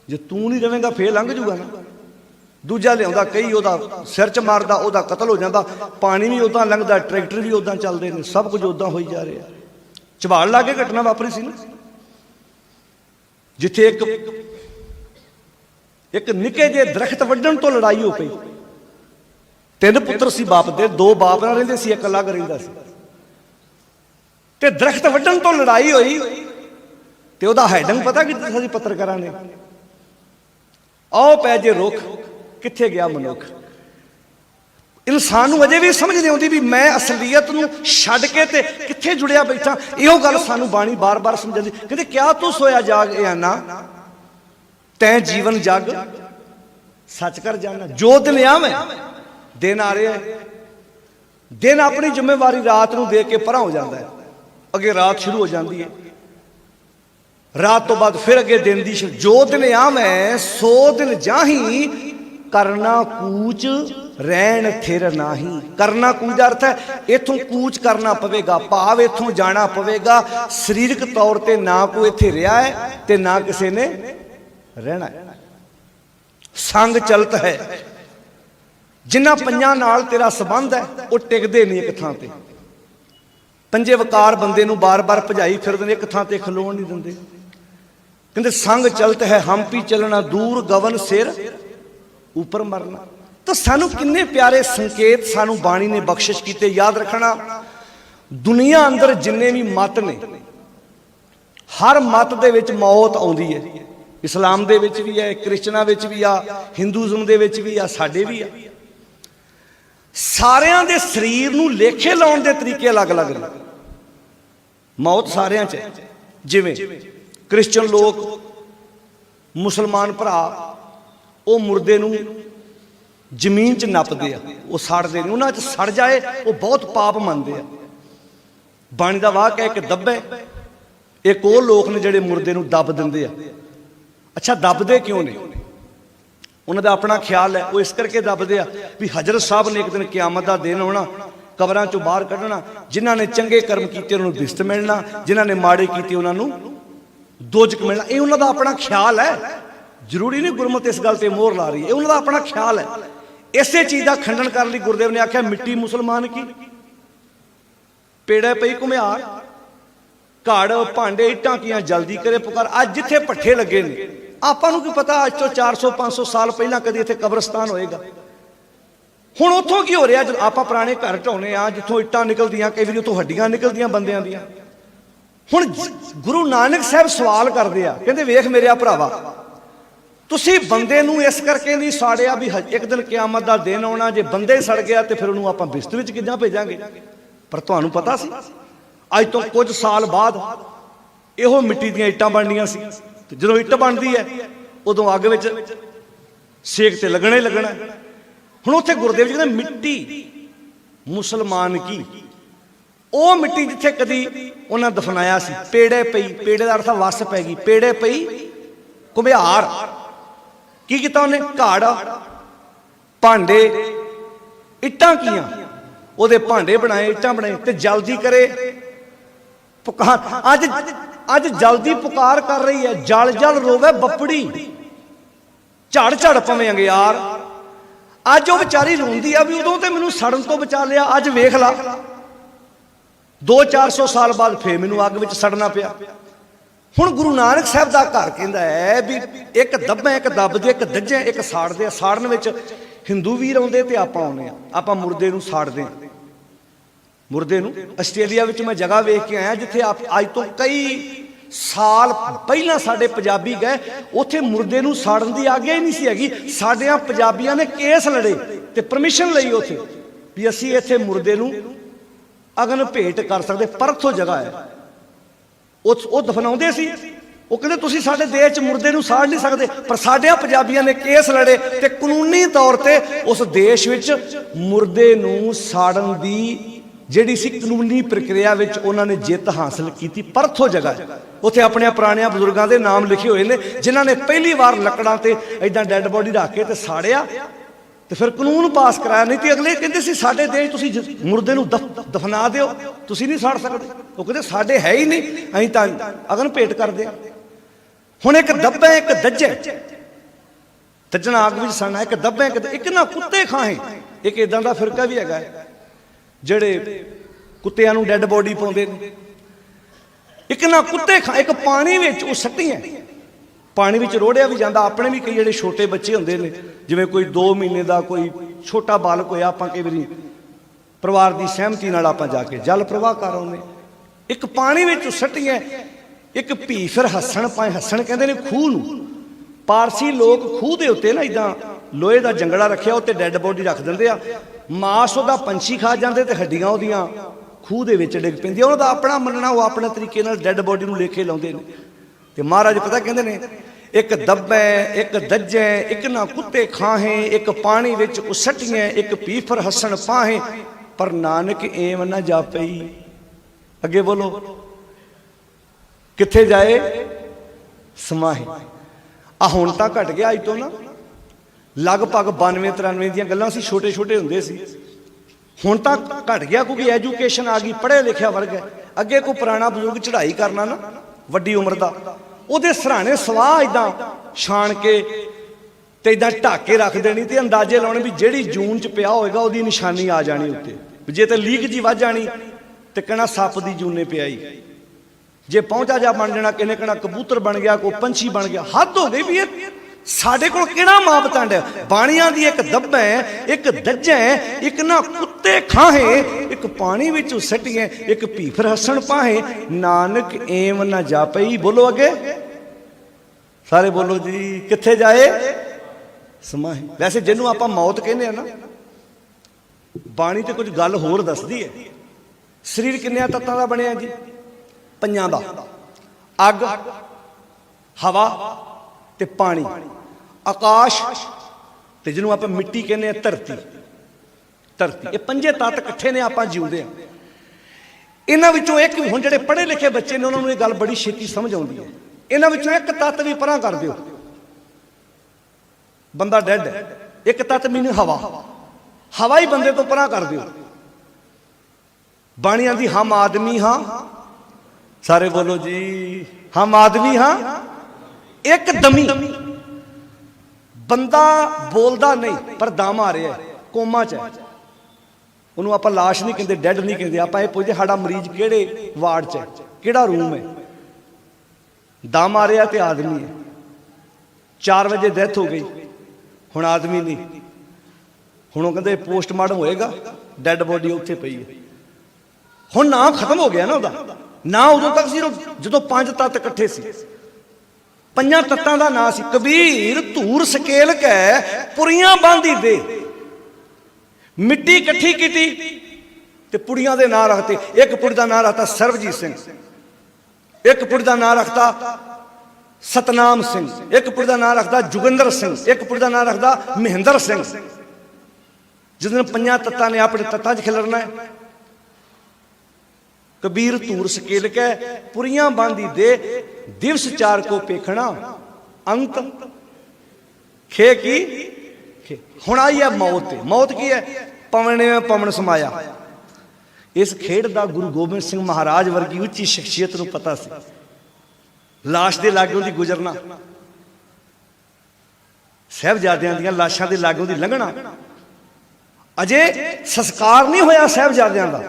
A: जे तू नहीं रवेंगा फिर लंघ जूगा ना। दूजा लियाउंदा कई ओहदा सिर च मारदा, ओहदा कतल हो जाता, पानी भी उदां लंघदा, ट्रैक्टर भी उदां चलदे ने, सब कुछ उदां होई जा रहा। झबाड़ लागे घटना वापरी सी ना, जिथे एक निके जे दरख्त वड्डण तो लड़ाई हो गई। तीन पुत्र सी बाप दे, दो बाप नाल रहिंदे सी, एक अलग रहिंदा सी। ते दरख्त वड्डण तो लड़ाई होई ते ओहदा हैडंग पता कित्ता सी पत्रकारां ने? आओ पै जे रुख, कित्थे गया मनुख। इंसान नूं अजे भी समझ नहीं आउंदी भी मैं असलीयत नूं छड्ड के ते कित्थे जुड़िया बैठा। इहो गल सानू बाणी बार बार समझांदी, कहंदे क्या तू सोया जाग या ना, तैं जीवन जग सच कर जाना। जो दिन आवे, दिन आ रहा है, दिन अपनी जिम्मेवारी रात को दे के परा हो जाता है, अगे रात शुरू हो जाती है, रात तो बाद फिर अगे दिन की जो दिन आम है सो दिन जाही करना कूच रहन थिर नाही। करना कूच का अर्थ है इथों कूच करना पवेगा, भाव इथों जाना पवेगा। शरीरक तौर पर ना कोई इत्थे रहा है ते ना किसी ने रहना है। संग चलत है, जिन्हां पंजां नाल तेरा संबंध है वो टिकदे नहीं एक थां ते। पंजे वकार बंदे नूं बार बार भजाई फिरदे ने, एक थां ते खलोण नहीं दिंदे। कहते संग चलत है हम पी चलना, दूर गवन सिर ऊपर मरना। तो सानू किन्ने प्यारे संकेत सानू बाणी ने बख्शिश कीते। याद रखना दुनिया अंदर जिन्ने भी मत ने, हर मत दे विच मौत आउंदी है। इस्लाम दे विच भी है, क्रिश्चना विच भी आ, हिंदूइज्म दे विच भी आ, साडे भी आ। सारियां दे शरीर नूं लेखे लाउण दे तरीके अलग अलग ने। मौत सारियां च है। जिवें क्रिश्चन लोग, मुसलमान भरा वो मुर्दे नूं जमीन च नपदे आ, वो सड़दे नहीं, उन्हां च सड़ जाए वो बहुत पाप मनदे आ। बाणी दा वाक है एक दब्बे, एक वो लोग ने जिहड़े मुर्दे नूं दब दिंदे आ। अच्छा दबदे क्यों ने? उन्हां दा अपना ख्याल है, वो इस करके दबदे आ भी हजरत साहब ने एक दिन क़यामत दा दिन आउणा, कबरां चों बाहर कढना, जिन्हां ने चंगे कर्म कीते उन्हां नूं बिस्त मिलना, जिन्हां ने माड़े कीते उन्हां नूं दोजक मिलना। ये उन्हां दा अपना ख्याल है, जरूरी नहीं गुरमत इस गल ते मोहर ला रही है, उन्हां दा अपना ख्याल है। इसे चीज़ का खंडन करने लई गुरुदेव ने आख्या मिट्टी मुसलमान की, पेड़े पई घुमियार, घड़ भांडे इट्टां कीआं जल्दी करे पुकार। अज जिथे भट्ठे लगे ने, आपां नूं की पता अज तो 400-500 साल पहला कदी इत्थे कब्रस्तान होएगा। हुण उत्थों की हो रहा, जो आपां पुराने घर ढाउने आ जिथों इट्टां निकलदियां, कई वारी उत्थों हड्डियां निकलदियां बंदियां दियां। हुण गुरु नानक साहब सवाल करदे आ, कहंदे वेख मेरे भरावा, तुसी बंदे नूं इस करके नहीं साड़िया भी एक दिन क़यामत दा दिन आउणा, जे बंदे सड़ गया तो फिर उन्होंने आपां बिस्त विच किद्दां भेजांगे? पर तुहानूं पता सी अज तो कुछ साल बाद इहो मिट्टी दीयां इट्टां बननियां सी, ते जदों इट्ट बनदी है उदों अग विच सेक ते लगना ही लगना। हुण उत्थे गुरुदेव जी कहंदे मिट्टी मुसलमान की, ਉਹ मिट्टी जिथे कदी उन्हें दफनाया सी, पेड़े पई, पेड़े का अर्थ वस पै गई, पेड़े पई घुमियार, की किया उन्हें? घड़ भांडे इट्टां कीआं, ਉਹਦੇ भांडे बनाए, इट्टां बनाई, ते जल्दी करे पुकार। अज अज जल्दी पुकार कर रही है, जल जल रोवे बपड़ी, झड़ झड़ पवेंगे यार। अज वो बेचारी रोंदी आ भी उदों ते मैनूं सड़न तो बचा लिया, अज वेख ला 200-400 साल बाद फिर मैनूं अग विच सड़ना पिया। हुण गुरु नानक साहब का घर कहता है भी एक दब्बे, एक दबदे, एक दज्जे, एक साड़दे। साड़न विच हिंदू वीर आउंदे ते आपां आउंदे आ, आपां मुर्दे नूं साड़दे आ। मुर्दे नूं आस्ट्रेलिया विच मैं जगह वेख के आया जिथे अज तो कई साल पहला साडे पंजाबी गए, उत्थे मुर्दे नूं साड़न की आग्या ही नहीं सी हैगी। साडियां पंजाबियां ने केस लड़े ते परमिशन लई उत्थे भी असीं इत्थे मुर्दे नूं अगन भेंट कर सकते, परथों जगह है। वो दफनाउंदे सी, वो कहंदे तुसीं साडे देश च मुर्दे नूं साड़ नहीं सकते, पर साडियां पंजाबियां ने केस लड़े ते कानूनी तौर ते उस देश विच मुर्दे नूं साड़न दी जिहड़ी सी कानूनी प्रक्रिया विच उन्होंने जित हासिल की। परथों जगह है, उत्थे अपने पुराने बुजुर्गों के नाम लिखे हुए हैं जिन्होंने पहली बार लकड़ां ते इदां डैड बॉडी रख के ते साड़िया तो फिर कानून पास कराया। नहीं तो अगले कहते सी साडे देश तुसीं मुर्दे नूं दफना दिओ, तुसीं नहीं साड़ सकते। वो कहते साडे है ही नहीं, असीं तां अगन भेंट करदे आ। हुण एक दब्बे, एक दज्जे, दज्जना अग विच सड़ना, एक दब्बे, एक ना कुत्ते खाए, एक इदां दा फिरका भी हैगा ਜਿਹੜੇ ਕੁੱਤਿਆਂ ਨੂੰ ਡੈਡ ਬੋਡੀ ਪਾਉਂਦੇ ਨੇ। ਇੱਕ ਨਾ ਕੁੱਤੇ ਖਾ, ਇੱਕ ਪਾਣੀ ਵਿੱਚ ਉਹ ਸੱਟੀਆਂ, ਪਾਣੀ ਵਿੱਚ ਰੋੜਿਆ ਵੀ ਜਾਂਦਾ। ਆਪਣੇ ਵੀ ਕਈ ਜਿਹੜੇ ਛੋਟੇ ਬੱਚੇ ਹੁੰਦੇ ਨੇ, ਜਿਵੇਂ ਕੋਈ 2 ਮਹੀਨੇ ਦਾ ਕੋਈ ਛੋਟਾ ਬਾਲਕ ਹੋਇਆ, ਆਪਾਂ ਕਈ ਵਾਰੀ ਪਰਿਵਾਰ ਦੀ ਸਹਿਮਤੀ ਨਾਲ ਆਪਾਂ ਜਾ ਕੇ ਜਲ ਪ੍ਰਵਾਹ ਕਰ ਆਉਂਦੇ। ਇੱਕ ਪਾਣੀ ਵਿੱਚ ਸੱਟੀਆਂ, ਇੱਕ ਭੀ ਫਿਰ ਹੱਸਣ ਪਾਏ, ਹੱਸਣ ਕਹਿੰਦੇ ਨੇ ਖੂਹ ਨੂੰ। ਪਾਰਸੀ ਲੋਕ ਖੂਹ ਦੇ ਉੱਤੇ ਨਾ ਇਦਾਂ ਲੋਹੇ ਦਾ ਜੰਗਲਾ ਰੱਖਿਆ, ਉੱਤੇ ਡੈਡ ਬੋਡੀ ਰੱਖ ਦਿੰਦੇ ਆ, ਮਾਸ ਉਹਦਾ ਪੰਛੀ ਖਾ ਜਾਂਦੇ ਤੇ ਹੱਡੀਆਂ ਉਹਦੀਆਂ ਖੂਹ ਦੇ ਵਿੱਚ ਡਿੱਗ ਪੈਂਦੀਆਂ। ਉਹਨਾਂ ਦਾ ਆਪਣਾ ਮੰਨਣਾ, ਉਹ ਆਪਣੇ ਤਰੀਕੇ ਨਾਲ ਡੈਡ ਬੋਡੀ ਨੂੰ ਲੇਖੇ ਲਾਉਂਦੇ ਨੇ। ਤੇ ਮਹਾਰਾਜ ਪਤਾ ਕਹਿੰਦੇ ਨੇ एक दब्बै एक दज्जै एक ना कुत्ते खाहें, एक पानी विच उसटिएं एक पीफर हसन पाहें, पर नानक एम ना जापई। अगे बोलो, किथे जाए? समाहे। आ हुण तां घट गया, अज तो ना लगभग 92-93 दी गल्लां सी, छोटे छोटे हुंदे सी। हुण तां घट गया क्योंकि एजुकेशन आ गई, पढ़िया लिखिया वर्ग है। अगे कोई पुराना बजुर्ग चढ़ाई करना ना वड्डी उम्र दा, ਉਹਦੇ ਸਰਾਣੇ ਸਵਾਹ ਇਦਾਂ ਛਾਣ ਕੇ ਤੇ ਇਦਾਂ ਢੱਕ ਕੇ ਰੱਖ ਦੇਣੀ ਤੇ ਅੰਦਾਜ਼ੇ ਲਾਉਣੇ ਵੀ ਜਿਹੜੀ ਜੂਨ 'ਚ ਪਿਆ ਹੋਏਗਾ ਉਹਦੀ ਨਿਸ਼ਾਨੀ ਆ ਜਾਣੀ ਉੱਤੇ। ਜੇ ਤੇ ਲੀਕ ਜੀ ਵੱਜ ਜਾਣੀ ਤੇ ਕਹਿਣਾ ਸੱਪ ਦੀ ਜੂਨੇ ਪਿਆ ਹੀ। ਜੇ ਪਹੁੰਚਾ ਜਾ ਬਣ ਜਾਣਾ, ਕਿਨੇ ਕਹਿਣਾ ਕਬੂਤਰ ਬਣ ਗਿਆ, ਕੋਈ ਪੰਛੀ ਬਣ ਗਿਆ। ਹੱਦ ਹੋ ਗਈ ਵੀ ਇਹ ਸਾਡੇ ਕੋਲ ਕਿਹੜਾ ਮਾਪਦੰਡ ਹੈ? ਬਾਣੀਆਂ ਦੀ ਇੱਕ ਦੱਬੈ ਇੱਕ ਦੱਜੈ ਇੱਕ ਨਾ ਕੁੱਤੇ ਖਾਹੇ, ਇੱਕ ਪਾਣੀ ਵਿੱਚ ਸੱਟੀਏ ਇੱਕ ਭੀਫਰ ਹੱਸਣ ਪਾਹੇ, ਨਾਨਕ ਏਮ ਨਾ ਜਾਪਈ। ਬੋਲੋ ਅੱਗੇ ਸਾਰੇ ਬੋਲੋ ਜੀ, ਕਿੱਥੇ ਜਾਏ? ਸਮਾਹੇ। ਵੈਸੇ ਜਿਹਨੂੰ ਆਪਾਂ ਮੌਤ ਕਹਿੰਦੇ ਆ ਨਾ, ਬਾਣੀ ਤੇ ਕੁਝ ਗੱਲ ਹੋਰ ਦੱਸਦੀ ਹੈ। ਸਰੀਰ ਕਿੰਨਿਆਂ ਤੱਤਾਂ ਦਾ ਬਣਿਆ ਜੀ? 5 ਦਾ। ਅੱਗ, ਹਵਾ ਤੇ ਪਾਣੀ, ਆਕਾਸ਼ ਤੇ ਜਿਹਨੂੰ ਆਪਾਂ ਮਿੱਟੀ ਕਹਿੰਦੇ ਆ ਧਰਤੀ। ਧਰਤੀ, ਇਹ 5 ਤੱਤ ਇਕੱਠੇ ਨੇ, ਆਪਾਂ ਜਿਉਂਦੇ ਆ ਇਹਨਾਂ ਵਿੱਚੋਂ ਇੱਕ ਵੀ। ਹੁਣ ਜਿਹੜੇ ਪੜ੍ਹੇ ਲਿਖੇ ਬੱਚੇ ਨੇ ਉਹਨਾਂ ਨੂੰ ਇਹ ਗੱਲ ਬੜੀ ਛੇਤੀ ਸਮਝ ਆਉਂਦੀ ਹੈ। ਇਹਨਾਂ ਵਿੱਚੋਂ ਇੱਕ ਤੱਤ ਵੀ ਪਰਾਂ ਕਰ ਦਿਓ, ਬੰਦਾ ਡੈਡ ਹੈ। ਇੱਕ ਤੱਤ ਮੀਨਿੰਗ ਹਵਾ, ਹਵਾ ਹੀ ਬੰਦੇ ਤੋਂ ਪਰਾਂ ਕਰ ਦਿਓ। ਬਾਣੀਆਂ ਦੀ ਹਮ ਆਦਮੀ ਹਾਂ, ਸਾਰੇ ਬੋਲੋ ਜੀ, ਹਮ ਆਦਮੀ ਹਾਂ। ਇੱਕ ਦਮੀ ਬੰਦਾ ਬੋਲਦਾ ਨਹੀਂ ਪਰ ਦਮ ਆ ਰਿਹਾ, ਕੋਮਾ ਚ ਹੈ। ਉਹਨੂੰ ਆਪਾਂ ਲਾਸ਼ ਨਹੀਂ ਕਹਿੰਦੇ, ਡੈਡ ਨਹੀਂ ਕਹਿੰਦੇ। ਆਪਾਂ ਇਹ ਪੁੱਛਦੇ ਸਾਡਾ ਮਰੀਜ਼ ਕਿਹੜੇ ਵਾਰਡ ਚ ਹੈ, ਕਿਹੜਾ ਰੂਮ ਹੈ। ਦਮ ਆ ਰਿਹਾ ਤੇ ਆਦਮੀ ਹੈ। 4 ਵਜੇ ਡੈਥ ਹੋ ਗਈ, ਹੁਣ ਆਦਮੀ ਨਹੀਂ। ਹੁਣ ਉਹ ਕਹਿੰਦੇ ਪੋਸਟਮਾਰਟਮ ਹੋਏਗਾ, ਡੈਡ ਬੋਡੀ ਉੱਥੇ ਪਈ ਹੈ। ਹੁਣ ਨਾਂ ਖਤਮ ਹੋ ਗਿਆ ਨਾ ਉਹਦਾ। ਨਾ ਉਦੋਂ ਤੱਕ ਸੀ ਜਦੋਂ 5 ਤੱਤ ਇਕੱਠੇ ਸੀ। 5 ਤੱਤਾਂ ਦਾ ਨਾਂ ਸੀ। ਕਬੀਰ ਧੂਰ ਸਕੇਲ ਕੈ ਪੁਰੀਆਂ ਬਾਂਧੀ ਦੇ। ਮਿੱਟੀ ਇਕੱਠੀ ਕੀਤੀ ਤੇ ਪੁੜੀਆਂ ਦੇ ਨਾਂ ਰੱਖਤੇ। ਇੱਕ ਪੁੜੀ ਦਾ ਨਾਂ ਰੱਖਤਾ ਸਰਬਜੀਤ ਸਿੰਘ, ਇੱਕ ਪੁੜੀ ਦਾ ਨਾਂ ਰੱਖਤਾ ਸਤਨਾਮ ਸਿੰਘ, ਇੱਕ ਪੁੜੀ ਦਾ ਨਾਂ ਰੱਖਦਾ ਜੋਗਿੰਦਰ ਸਿੰਘ, ਇੱਕ ਪੁੜੀ ਦਾ ਨਾਂ ਰੱਖਦਾ ਮਹਿੰਦਰ ਸਿੰਘ। ਜਿਸ ਦਿਨ 5 ਤੱਤਾਂ ਨੇ ਆਪਣੇ ਤੱਤਾਂ 'ਚ ਖਿਲਰਨਾ ਹੈ। कबीर तूर सकेल कै पुरियां बांधी दे, दिवस 4 को पेखना अंत खे की। हुण आई है मौत। मौत की है? पवन में पवन समाया। इस खेड दा गुरु गोबिंद सिंह महाराज वर्गी उच्ची शख्सियत नूं पता सी। लाश दे लागों दी गुजरना, साहिबजादियां दीयां लाशां दे लागों दी लंघना। अजे संस्कार नहीं होया साहिबजादियां दा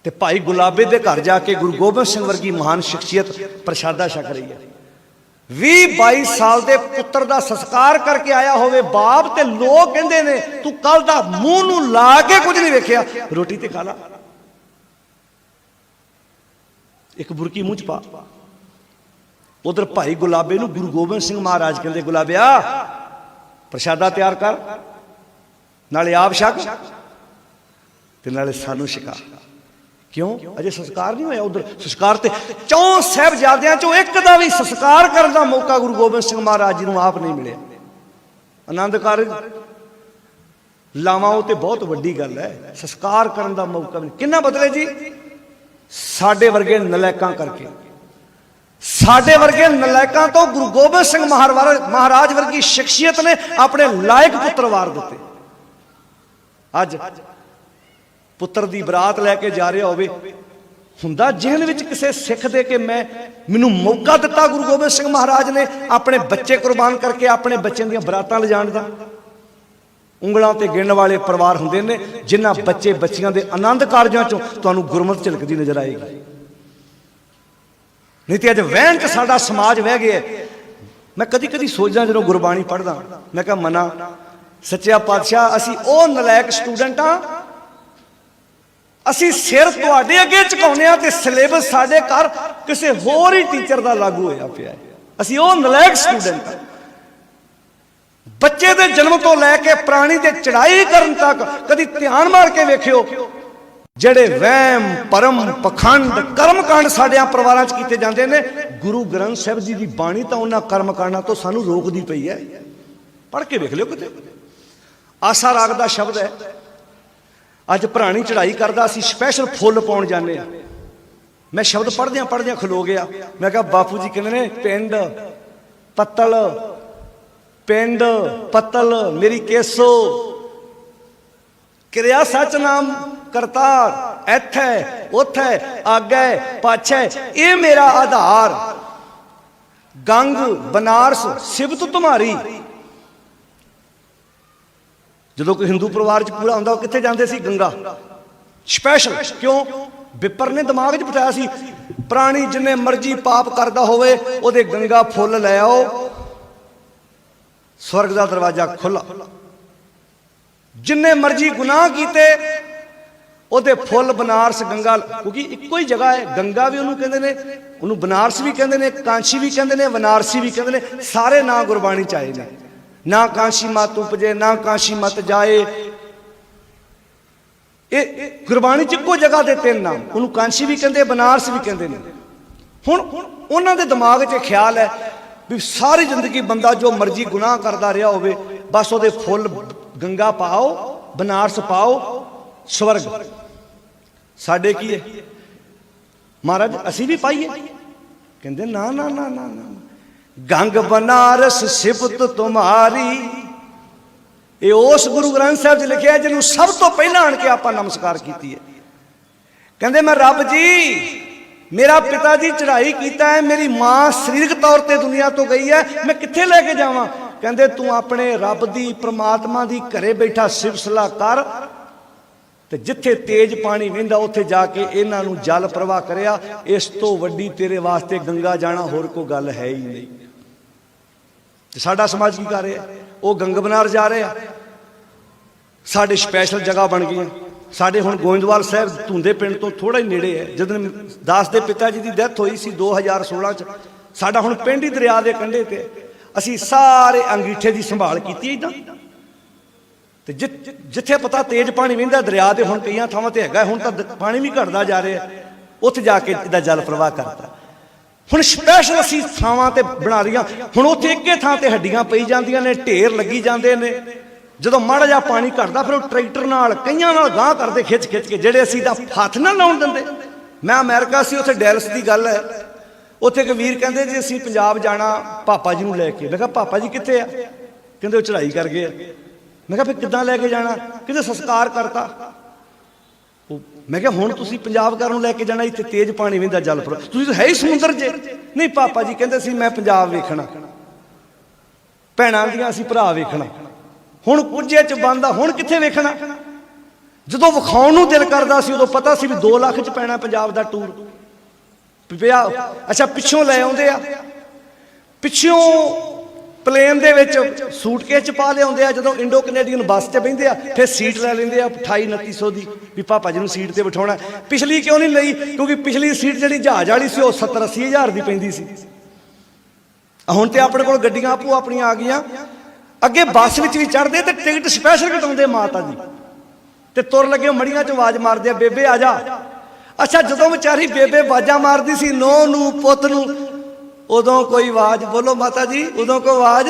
A: ते भाई गुलाबे दे घर जाके गुरु गोबिंद सिंह वर्गी महान शख्सियत प्रशादा छक रही है। 20-22 साल के पुत्र का संस्कार करके आया होवे बाप, ते लोग कहते ने तू कल दा मूंह नूं ला के कुछ नहीं वेखिया, रोटी ते खा ला, एक बुरकी मूंह च पा। उधर भाई गुलाबे नूं गुरु गोबिंद सिंह महाराज कहते, गुलाबिया प्रशादा तैयार कर, नाले आप छक ते नाले सानू छका। क्यों? अजे संस्कार नहीं होया। उधर संस्कार ते 4 साहिबजादियां चों एक दा भी संस्कार करने का मौका गुरु गोबिंद सिंह महाराज जी नूं आप नहीं मिले। आनंद कारज लावां ते बहुत वड्डी गल है, संस्कार करने का मौका नहीं। किन्ना बदले जी? साडे वर्गे नलैकां करके। साडे वर्गे नलैकां तो गुरु गोबिंद सिंह महाराज वर्गी शख्सियत ने अपने लायक पुत्र वार दिते। अज पुत्र की बरात लैके जा रहा होवे, हुंदा जहन विच किसे सिख दे के मैनूं मौका दिता गुरु गोबिंद सिंह महाराज ने अपने बच्चे कुर्बान करके अपने बच्चों दी बरातां ले जाण दा। उंगलां ते गिणन वाले परिवार हुंदे ने जिन्हां बच्चे बच्चियां दे आनंद कारजां चों तुहानूं गुरमत झलकदी नजर आएगी। नहीं तो अज वहन च साडा समाज बह गया। मैं कदी कदी सोचदा जदों गुरबाणी पढ़दा, मैं कहा मना सच्चा पातशाह असीं ओ नलायक स्टूडेंट हां, असी सिर तुहाडे अगे झुकाउने आ ते सिलेबस साडे घर किसी होर ही टीचर दा लागू होया पिया है। असी ओ नलायक स्टूडेंट। बच्चे दे जन्म तो लैके प्राणी दे चढ़ाई करन तक कदी ध्यान मार के वेखियो जेड़े वहम परम पखंड कर्म कांड साडे परिवारां च कीते जांदे ने, गुरु ग्रंथ साहिब जी की बाणी तो उन्होंने कर्म करना तो सानू रोकती पई है। पढ़ के देख लियो किते। आसा राग का शब्द है। अज भरानी चढ़ाई करदा असीं स्पैशल फुल पाउण जाने। मैं शब्द पढ़द्या खलो गया। मैं कहा बापू जी कहने ने पिंड पत्तल, पिंड पत्तल मेरी केसो, क्रिया सच नाम करतार, इत्थे उत्थे आगे पाछे ये मेरा आधार, गंग बनारस सिबत तुम्हारी। जो कोई हिंदू परिवार च पूरा होंदा कित्थे जांदे सी? गंगा स्पैशल। क्यों? विपर ने दिमाग च बिठाया सी प्राणी जिन्ने मर्जी पाप करदा होवे ओदे गंगा फुल लै आओ, स्वर्ग का दरवाजा खुला। जिन्ने मर्जी गुनाह कीते ओदे फुल बनारस गंगा, क्योंकि इक्को ही जगह है। गंगा भी उन्होंने कहते हैं, उन्होंने बनारस भी कहते हैं, कांशी भी कहते हैं, बनारसी भी कहते हैं। सारे ना गुरबाणी च आए ने। ना कांशी मत उपजे ना कांशी मत जाए, ये गुरबाणी च इक्को जगह दे तीन नाम। उन्होंने कांशी भी कहते बनारस भी कहते हैं। हुण उन्होंने दिमाग च ख्याल है भी सारी जिंदगी बंदा जो मर्जी गुनाह करता रहा होवे, बस वो फुल गंगा पाओ, बनारस पाओ, स्वर्ग। साडे की है महाराज, असी भी पाइए? कहते ना ना ना ना ना, गंग बनारस सिफत तुम्हारी। ये उस गुरु ग्रंथ साहब च लिखा है जिन्होंने सब तो पहला आन के आपां नमस्कार की है। कहते मैं रब जी, मेरा पिता जी चढ़ाई किया है, मेरी मां शरीरक तौर पर दुनिया तो गई है, मैं कित्थे लेके जावां? कहते तू अपने रब दी परमात्मा दी घरे बैठा सिफ सलाह कर, ते जिथे तेज पानी वहिंदा उत्थे जाके इन्हां नूं जल प्रवाह करिया। इस तो वड्डी तेरे वास्ते गंगा जाना होर कोई गल है ही नहीं। ते साडा समाज की कर रहा? वो गंग बनार जा रहे हैं। साडे स्पैशल जगह बन गई। साडे हुण गोइंदवाल साहब धुंदे पिंड तो थोड़ा ही नेड़े है। जदों दास दे पिता जी की डैथ हुई सी 2016 च, साडा हुण पिंड ही दरिया के कंढे ते। असीं सारे अंगीठे की संभाल की इदां। ते जिथे पता तेज पानी वहिंदा दरिया के, हुण कई थावां ते हैगा, हुण तां पानी भी घटदा जा रहा है, उत्थे जाके इहदा जल प्रवाह करता। हुण स्पैशल असीं थावां ते बना रहीआं। हुण उत्थे इक्के थां ते हड्डियां पई जांदियां ने, ढेर लगी जांदे ने। जदों माड़ा जिहा पानी घटदा फिर ट्रैक्टर नाल कईयां नाल गांह करदे खिच खिच के, जिहड़े असीं तां हत्थ ना लाउण दिंदे। मैं अमेरिका सी, उत्थे डैलस की गल है। उत्थे एक वीर कहंदे जी असीं पंजाब जाना पापा जी नूं लैके। मैं कहा पापा जी कित्थे आ? कहंदे वो चढ़ाई कर गए। मैं कहा फिर किद्दां लैके जाना? कहंदे संस्कार करता। मैं कहा हुण तुसीं पंजाब घर नूं लैके जाना, इत्थे तेज पानी वहिंदा जल पर, तुसीं है ही समुंदर जे। नहीं पापा जी कहंदे सी मैं पंजाब वेखना, भैणां दियां असीं भरा वेखना। हुण कुझे च बंद आ, हुण कित्थे वेखना? जदों विखाउण नूं दिल करदा सी उदों पता सी भी 2 लाख च पैना पंजाब दा टूर। अच्छा पिछों लै आउंदे आ, पिछों प्लेन दे विच सूटकेस च पा लिआउंदे आ। जदों इंडो कनेडियन बस च बहिंदे आ फिर सीट लै लैंदे आ 28-2900 दी भी पापा जी नूं सीट ते बिठाउणा। पिछली क्यों नहीं लई? क्योंकि पिछली सीट जिहड़ी जहाज वाली सी वो 70-80 हज़ार दी पैंदी सी। हुण ते अपने कोल गड्डियां आपो अपनियां आ गईयां। अगे बस विच भी चढ़दे ते टिकट स्पैशल कटाउंदे माता दी, ते तुर लगे मड़ियां च आवाज़ मारदे बेबे आ जा। अच्छा जदों बेचारी बेबे आवाज़ां मारदी सी नूं नूं पुੱਤ नूं, उदों कोई आवाज़ बोलो माता जी, उदों कोई आवाज़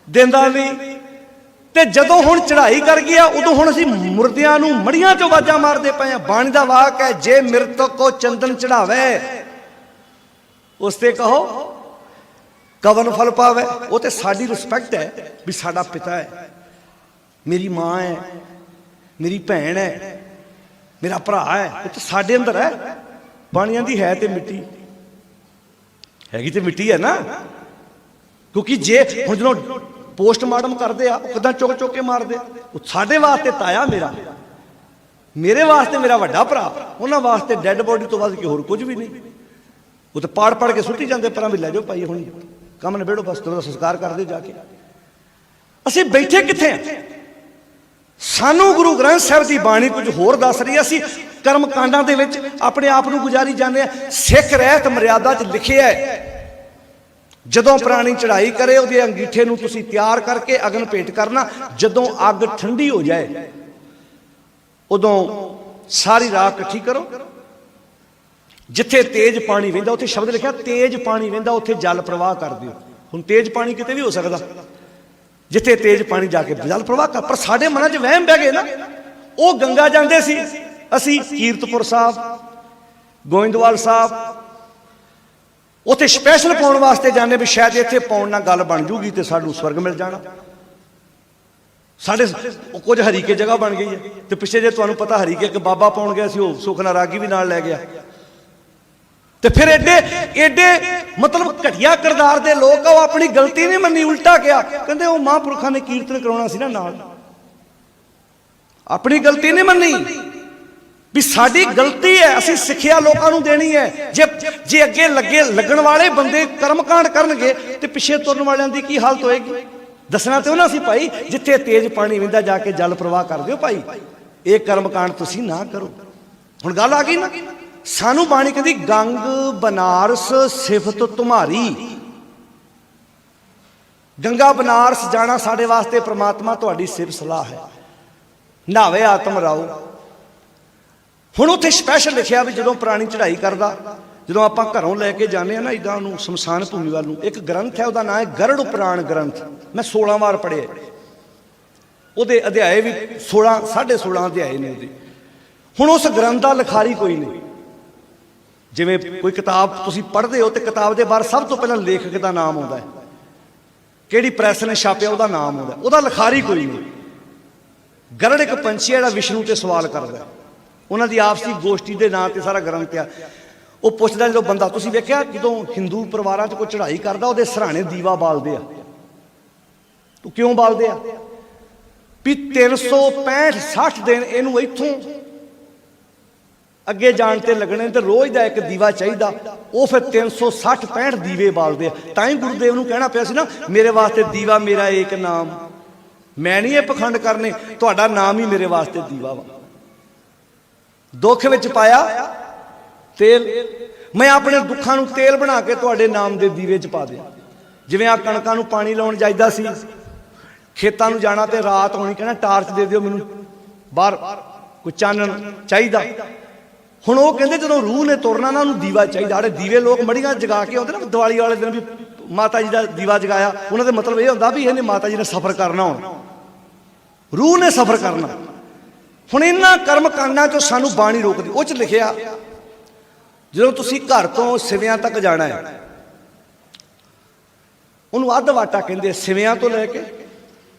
A: देंदा नहीं। ते जदों हुण चढ़ाई कर गया उदों हुण असीं मुर्दियां नूं मड़ियां चों आवाज़ां मारदे पए आ। बाणी दा वाक है, जे मृतक को चंदन चढ़ावे उसते कहो कवन फल पावे। वो तो साडी रिस्पैक्ट है भी साडा पिता है, मेरी माँ है, मेरी भैन है, मेरा भरा है, वो तो साडे अंदर है। बाणियां दी है ते मिट्टी हैगी तो मिट्टी है ना। क्योंकि जे हुण जदों पोस्टमार्टम करते आ किदां चुक चुक के मारदे, वो साडे वास्ते ताया मेरा, मेरे वास्ते मेरा वड्डा भरा, उन्हां वास्ते डैड बॉडी तो वध के होर कुछ भी नहीं। वो तो पाड़ पड़ के सुट्टी जाते पर भी लै जाओ भाई हुण काम निबेड़ो, बस तुहाडा संस्कार कर दे जाके। असीं बैठे कित्थे आ? सानू गुरु ग्रंथ साहिब की बाणी कुछ होर दस रही है। असीं कर्म कांडां दे विच अपने आप नूं गुजारी जाने। सिख रहत मर्यादा च लिखिया है जदों प्राणी चढ़ाई करे उहदे अंगीठे नूं तुसीं तैयार करके अगन भेंट करना। जदों अग ठंडी हो जाए उदों सारी राख इकट्ठी करो, ਜਿੱਥੇ ਤੇਜ਼ ਪਾਣੀ ਵਹਿੰਦਾ ਉੱਥੇ ਸ਼ਬਦ ਲਿਖਿਆ ਤੇਜ਼ ਪਾਣੀ ਵਹਿੰਦਾ ਉੱਥੇ ਜਲ ਪ੍ਰਵਾਹ ਕਰ ਦਿਓ। ਹੁਣ ਤੇਜ਼ ਪਾਣੀ ਕਿਤੇ ਵੀ ਹੋ ਸਕਦਾ, ਜਿੱਥੇ ਤੇਜ਼ ਪਾਣੀ ਜਾ ਕੇ ਜਲ ਪ੍ਰਵਾਹ ਕਰ। ਪਰ ਸਾਡੇ ਮਨਾਂ 'ਚ ਵਹਿਮ ਬਹਿ ਗਏ ਨਾ। ਉਹ ਗੰਗਾ ਜਾਂਦੇ ਸੀ, ਅਸੀਂ ਕੀਰਤਪੁਰ ਸਾਹਿਬ, ਗੋਇੰਦਵਾਲ ਸਾਹਿਬ, ਉੱਥੇ ਸਪੈਸ਼ਲ ਪਾਉਣ ਵਾਸਤੇ ਜਾਂਦੇ ਵੀ ਸ਼ਾਇਦ ਇੱਥੇ ਪਾਉਣ ਨਾਲ ਗੱਲ ਬਣ ਜੂਗੀ ਤੇ ਸਾਨੂੰ ਸਵਰਗ ਮਿਲ ਜਾਣਾ। ਸਾਡੇ ਕੁਝ ਹਰੀਕੇ ਜਗ੍ਹਾ ਬਣ ਗਈ ਹੈ। ਤੇ ਪਿੱਛੇ ਜੇ ਤੁਹਾਨੂੰ ਪਤਾ ਹਰੀਕੇ ਇੱਕ ਬਾਬਾ ਪਾਉਣ ਗਿਆ ਸੀ, ਉਹ ਸੁਖਨਾ ਰਾਗੀ ਵੀ ਨਾਲ ਲੈ ਗਿਆ। ਤੇ ਫਿਰ ਏਡੇ ਮਤਲਬ ਘਟੀਆ ਕਿਰਦਾਰ ਦੇ ਲੋਕ ਆ, ਉਹ ਆਪਣੀ ਗਲਤੀ ਨਹੀਂ ਮੰਨੀ, ਉਲਟਾ ਕਿਹਾ। ਕਹਿੰਦੇ ਉਹ ਮਹਾਂਪੁਰਖਾਂ ਨੇ ਕੀਰਤਨ ਕਰਾਉਣਾ ਸੀ ਨਾ ਨਾਲ, ਆਪਣੀ ਗਲਤੀ ਨਹੀਂ ਮੰਨੀ ਵੀ ਸਾਡੀ ਗਲਤੀ ਹੈ, ਅਸੀਂ ਸਿੱਖਿਆ ਲੋਕਾਂ ਨੂੰ ਦੇਣੀ ਹੈ। ਜੇ ਅੱਗੇ ਲੱਗਣ ਵਾਲੇ ਬੰਦੇ ਕਰਮਕਾਂਡ ਕਰਨਗੇ ਤੇ ਪਿੱਛੇ ਤੁਰਨ ਵਾਲਿਆਂ ਦੀ ਕੀ ਹਾਲਤ ਹੋਏਗੀ? ਦੱਸਣਾ ਤੇ ਉਹਨਾਂ ਸੀ ਭਾਈ ਜਿੱਥੇ ਤੇਜ਼ ਪਾਣੀ ਵਹਿੰਦਾ ਜਾ ਕੇ ਜਲ ਪ੍ਰਵਾਹ ਕਰ ਦਿਓ ਭਾਈ, ਇਹ ਕਰਮਕਾਂਡ ਤੁਸੀਂ ਨਾ ਕਰੋ। ਹੁਣ ਗੱਲ ਆ ਗਈ ਨਾ, ਸਾਨੂੰ ਬਾਣੀ ਕਹਿੰਦੀ ਗੰਗ ਬਨਾਰਸ ਸਿਫਤ ਤੁਮਾਰੀ। ਗੰਗਾ ਬਨਾਰਸ ਜਾਣਾ ਸਾਡੇ ਵਾਸਤੇ ਪ੍ਰਮਾਤਮਾ ਤੁਹਾਡੀ ਸਿਫਤ ਸਲਾਹ ਹੈ। ਨਾਵੇ ਆਤਮ ਰਾਓ। ਹੁਣ ਉੱਥੇ ਸਪੈਸ਼ਲ ਲਿਖਿਆ ਵੀ ਜਦੋਂ ਪ੍ਰਾਣੀ ਚੜ੍ਹਾਈ ਕਰਦਾ, ਜਦੋਂ ਆਪਾਂ ਘਰੋਂ ਲੈ ਕੇ ਜਾਂਦੇ ਹਾਂ ਨਾ ਇੱਦਾਂ ਉਹਨੂੰ ਸ਼ਮਸ਼ਾਨ ਭੂਮੀ ਵੱਲ ਨੂੰ, ਇੱਕ ਗ੍ਰੰਥ ਹੈ ਉਹਦਾ ਨਾਂ ਹੈ ਗਰੜ ਉਪਰਾਣ ਗ੍ਰੰਥ। ਮੈਂ 16 ਵਾਰ ਪੜ੍ਹਿਆ, ਉਹਦੇ ਅਧਿਆਏ ਵੀ 16.5 ਅਧਿਆਏ ਨੇ ਉਹਦੇ। ਹੁਣ ਉਸ ਗ੍ਰੰਥ ਦਾ ਲਿਖਾਰੀ ਕੋਈ ਨਹੀਂ। ਜਿਵੇਂ ਕੋਈ ਕਿਤਾਬ ਤੁਸੀਂ ਪੜ੍ਹਦੇ ਹੋ ਤੇ ਕਿਤਾਬ ਦੇ ਬਾਹਰ ਸਭ ਤੋਂ ਪਹਿਲਾਂ ਲੇਖਕ ਦਾ ਨਾਮ ਆਉਂਦਾ ਹੈ, ਕਿਹੜੀ ਪ੍ਰੈਸ ਨੇ ਛਾਪਿਆ ਉਹਦਾ ਨਾਮ ਆਉਂਦਾ, ਉਹਦਾ ਲਿਖਾਰੀ ਕੋਈ ਨਹੀਂ। ਗਰੜ ਇੱਕ ਪੰਛੀ ਜਿਹੜਾ ਵਿਸ਼ਨੂੰ ਤੇ ਸਵਾਲ ਕਰਦਾ, ਉਹਨਾਂ ਦੀ ਆਪਸੀ ਗੋਸ਼ਟੀ ਦੇ ਨਾਂ ਤੇ ਸਾਰਾ ਗ੍ਰੰਥ ਆ। ਉਹ ਪੁੱਛਦਾ ਜਦੋਂ ਬੰਦਾ, ਤੁਸੀਂ ਵੇਖਿਆ ਜਦੋਂ ਹਿੰਦੂ ਪਰਿਵਾਰਾਂ 'ਚ ਕੋਈ ਚੜ੍ਹਾਈ ਕਰਦਾ ਉਹਦੇ ਸਿਰਹਾਣੇ ਦੀਵਾ ਬਾਲਦੇ ਆ। ਤੂੰ ਕਿਉਂ ਬਾਲਦੇ ਆ? ਵੀ 365-60 ਦਿਨ ਇਹਨੂੰ ਇੱਥੋਂ ਅੱਗੇ ਜਾਣ ਤੇ ਲੱਗਣੇ ਤੇ ਰੋਜ਼ ਦਾ ਇੱਕ ਦੀਵਾ ਚਾਹੀਦਾ। ਉਹ ਫਿਰ 360-65 ਦੀਵੇ ਬਾਲਦੇ ਆ। ਤਾਂ ਹੀ ਗੁਰੂਦੇਵ ਨੂੰ ਕਹਿਣਾ ਪਿਆ ਸੀ ਨਾ, ਮੇਰੇ ਵਾਸਤੇ ਦੀਵਾ ਮੇਰਾ ਏਕ ਨਾਮ। ਮੈਂ ਨਹੀਂ ਇਹ ਪਖੰਡ ਕਰਨੇ, ਤੁਹਾਡਾ ਨਾਮ ਹੀ ਮੇਰੇ ਵਾਸਤੇ ਦੀਵਾ ਵਾ। ਦੁੱਖ ਵਿੱਚ ਪਾਇਆ ਤੇਲ, ਮੈਂ ਆਪਣੇ ਦੁੱਖਾਂ ਨੂੰ ਤੇਲ ਬਣਾ ਕੇ ਤੁਹਾਡੇ ਨਾਮ ਦੇ ਦੀਵੇ 'ਚ ਪਾ ਦਿਆਂ। ਜਿਵੇਂ ਆ ਕਣਕਾਂ ਨੂੰ ਪਾਣੀ ਲਾਉਣ ਜਾਈਦਾ ਸੀ, ਖੇਤਾਂ ਨੂੰ ਜਾਣਾ ਤੇ ਰਾਤ ਹੋਣੀ, ਕਹਿਣਾ ਟਾਰਚ ਦੇ ਦਿਓ ਮੈਨੂੰ, ਬਾਹਰ ਕੋਈ ਚਾਨਣ ਚਾਹੀਦਾ। ਹੁਣ ਉਹ ਕਹਿੰਦੇ ਜਦੋਂ ਰੂਹ ਨੇ ਤੁਰਨਾ ਨਾ ਉਹਨੂੰ ਦੀਵਾ ਚਾਹੀਦਾ। ਜਿਹੜੇ ਦੀਵੇ ਲੋਕ ਮੜੀਆਂ ਜਗਾ ਕੇ ਆਉਂਦੇ ਨਾ ਦੀਵਾਲੀ ਵਾਲੇ ਦਿਨ ਵੀ ਮਾਤਾ ਜੀ ਦਾ ਦੀਵਾ ਜਗਾਇਆ, ਉਹਨਾਂ ਦਾ ਮਤਲਬ ਇਹ ਹੁੰਦਾ ਵੀ ਇਹਨੇ ਮਾਤਾ ਜੀ ਨੇ ਸਫ਼ਰ ਕਰਨਾ, ਹੁਣ ਰੂਹ ਨੇ ਸਫ਼ਰ ਕਰਨਾ। ਹੁਣ ਇਹਨਾਂ ਕਰਮ ਕਾਂਡਾਂ 'ਚੋਂ ਸਾਨੂੰ ਬਾਣੀ ਰੋਕਦੀ। ਉਹ 'ਚ ਲਿਖਿਆ ਜਦੋਂ ਤੁਸੀਂ ਘਰ ਤੋਂ ਸਿਵਿਆਂ ਤੱਕ ਜਾਣਾ ਹੈ, ਉਹਨੂੰ ਅੱਧ ਵਾਟਾ ਕਹਿੰਦੇ, ਸਿਵਿਆਂ ਤੋਂ ਲੈ ਕੇ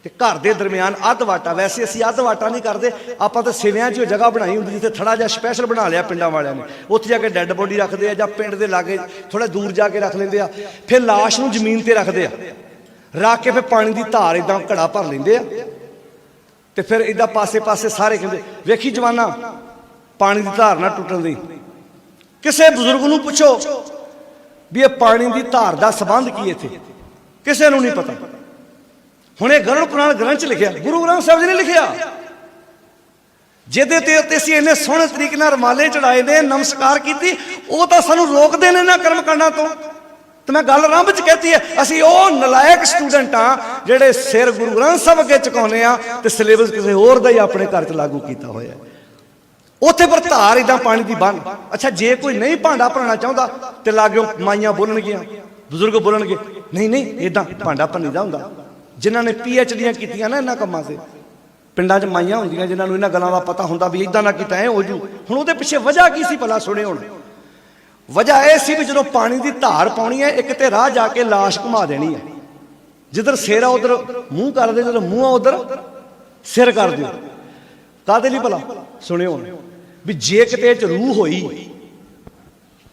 A: ਤੇ ਘਰ ਦੇ ਦਰਮਿਆਨ ਅੱਧ ਵਾਟਾ। ਵੈਸੇ ਅਸੀਂ ਅੱਧ ਵਾਟਾ ਨਹੀਂ ਕਰਦੇ, ਆਪਾਂ ਤਾਂ ਸਿਵਿਆਂ 'ਚ ਉਹ ਜਗ੍ਹਾ ਬਣਾਈ ਹੁੰਦੀ ਜਿੱਥੇ ਥੜਾ ਜਿਹਾ ਸਪੈਸ਼ਲ ਬਣਾ ਲਿਆ ਪਿੰਡਾਂ ਵਾਲਿਆਂ ਨੇ, ਉੱਥੇ ਜਾ ਕੇ ਡੈੱਡ ਬੋਡੀ ਰੱਖਦੇ ਆ, ਜਾਂ ਪਿੰਡ ਦੇ ਲਾਗੇ ਥੋੜਾ ਦੂਰ ਜਾ ਕੇ ਰੱਖ ਲੈਂਦੇ ਆ। ਫਿਰ ਲਾਸ਼ ਨੂੰ ਜ਼ਮੀਨ ਤੇ ਰੱਖਦੇ ਆ, ਰੱਖ ਕੇ ਫਿਰ ਪਾਣੀ ਦੀ ਧਾਰ ਇਦਾਂ ਘੜਾ ਭਰ ਲੈਂਦੇ ਆ ਤੇ ਫਿਰ ਇਦਾਂ ਪਾਸੇ ਸਾਰੇ ਕਹਿੰਦੇ ਵੇਖੀ ਜਵਾਨਾ ਪਾਣੀ ਦੀ ਧਾਰ ਨਾ ਟੁੱਟਣ ਦੀ। ਕਿਸੇ ਬਜ਼ੁਰਗ ਨੂੰ ਪੁੱਛੋ ਵੀ ਇਹ ਪਾਣੀ ਦੀ ਧਾਰ ਦਾ ਸੰਬੰਧ ਕੀ ਇੱਥੇ, ਕਿਸੇ ਨੂੰ ਨਹੀਂ ਪਤਾ। ਹੁਣ ਇਹ ਗਰੜ ਪੁਰਾਣ ਗ੍ਰੰਥ 'ਚ ਲਿਖਿਆ, ਗੁਰੂ ਗ੍ਰੰਥ ਸਾਹਿਬ ਜੀ ਨੇ ਲਿਖਿਆ, ਜਿਹਦੇ ਤੇ ਉੱਤੇ ਅਸੀਂ ਇੰਨੇ ਸੋਹਣੇ ਤਰੀਕੇ ਨਾਲ ਰਮਾਲੇ ਚੜਾਏ ਨੇ, ਨਮਸਕਾਰ ਕੀਤੀ, ਉਹ ਤਾਂ ਸਾਨੂੰ ਰੋਕਦੇ ਨੇ ਨਾ ਕਰਮ ਕਾਂਡਾਂ ਤੋਂ। ਤੇ ਮੈਂ ਗੱਲ ਆਰੰਭ 'ਚ ਕਹਿਤੀ ਹੈ, ਅਸੀਂ ਉਹ ਨਲਾਇਕ ਸਟੂਡੈਂਟ ਆ ਜਿਹੜੇ ਸਿਰ ਗੁਰੂ ਗ੍ਰੰਥ ਸਾਹਿਬ ਅੱਗੇ ਚੁਕਾਉਂਦੇ ਆ ਤੇ ਸਿਲੇਬਸ ਕਿਸੇ ਹੋਰ ਦਾ ਹੀ ਆਪਣੇ ਘਰ 'ਚ ਲਾਗੂ ਕੀਤਾ ਹੋਇਆ। ਉੱਥੇ ਪਰ ਧਾਰ ਇਦਾਂ ਪਾਣੀ ਦੀ ਬੰਨ। ਅੱਛਾ, ਜੇ ਕੋਈ ਨਹੀਂ ਭਾਂਡਾ ਭਰਨਾ ਚਾਹੁੰਦਾ ਤੇ ਲਾਗਿਓ ਮਾਈਆਂ ਬੋਲਣਗੀਆਂ, ਬਜ਼ੁਰਗ ਬੋਲਣਗੇ, ਨਹੀਂ ਇਦਾਂ ਭਾਂਡਾ ਭੰਨੀਦਾ ਹੁੰਦਾ। ਜਿਨ੍ਹਾਂ ਨੇ PhDਆਂ ਕੀਤੀਆਂ ਨਾ ਇਹਨਾਂ ਕੰਮਾਂ 'ਤੇ, ਪਿੰਡਾਂ 'ਚ ਮਾਈਆਂ ਹੁੰਦੀਆਂ ਜਿਨ੍ਹਾਂ ਨੂੰ ਇਹਨਾਂ ਗੱਲਾਂ ਦਾ ਪਤਾ ਹੁੰਦਾ ਵੀ ਇਦਾਂ ਨਾ ਕੀਤਾ ਐ ਹੋ ਜੂ। ਹੁਣ ਉਹਦੇ ਪਿੱਛੇ ਵਜ੍ਹਾ ਕੀ ਸੀ ਭਲਾ ਸੁਣੇ। ਹੁਣ ਵਜ੍ਹਾ ਇਹ ਸੀ ਵੀ ਜਦੋਂ ਪਾਣੀ ਦੀ ਧਾਰ ਪਾਉਣੀ ਹੈ, ਇੱਕ ਤੇ ਰਾਹ ਜਾ ਕੇ ਲਾਸ਼ ਘੁਮਾ ਦੇਣੀ ਹੈ, ਜਿੱਧਰ ਸਿਰ ਆ ਉਧਰ ਮੂੰਹ ਕਰ ਦਿਓ, ਜਦੋਂ ਮੂੰਹ ਆ ਉਧਰ ਸਿਰ ਕਰ ਦਿਓ। ਕਾਹਦੇ ਲਈ ਭਲਾ ਸੁਣਿਓ ਹੁਣ, ਵੀ ਜੇ ਕਿਤੇ 'ਚ ਰੂਹ ਹੋਈ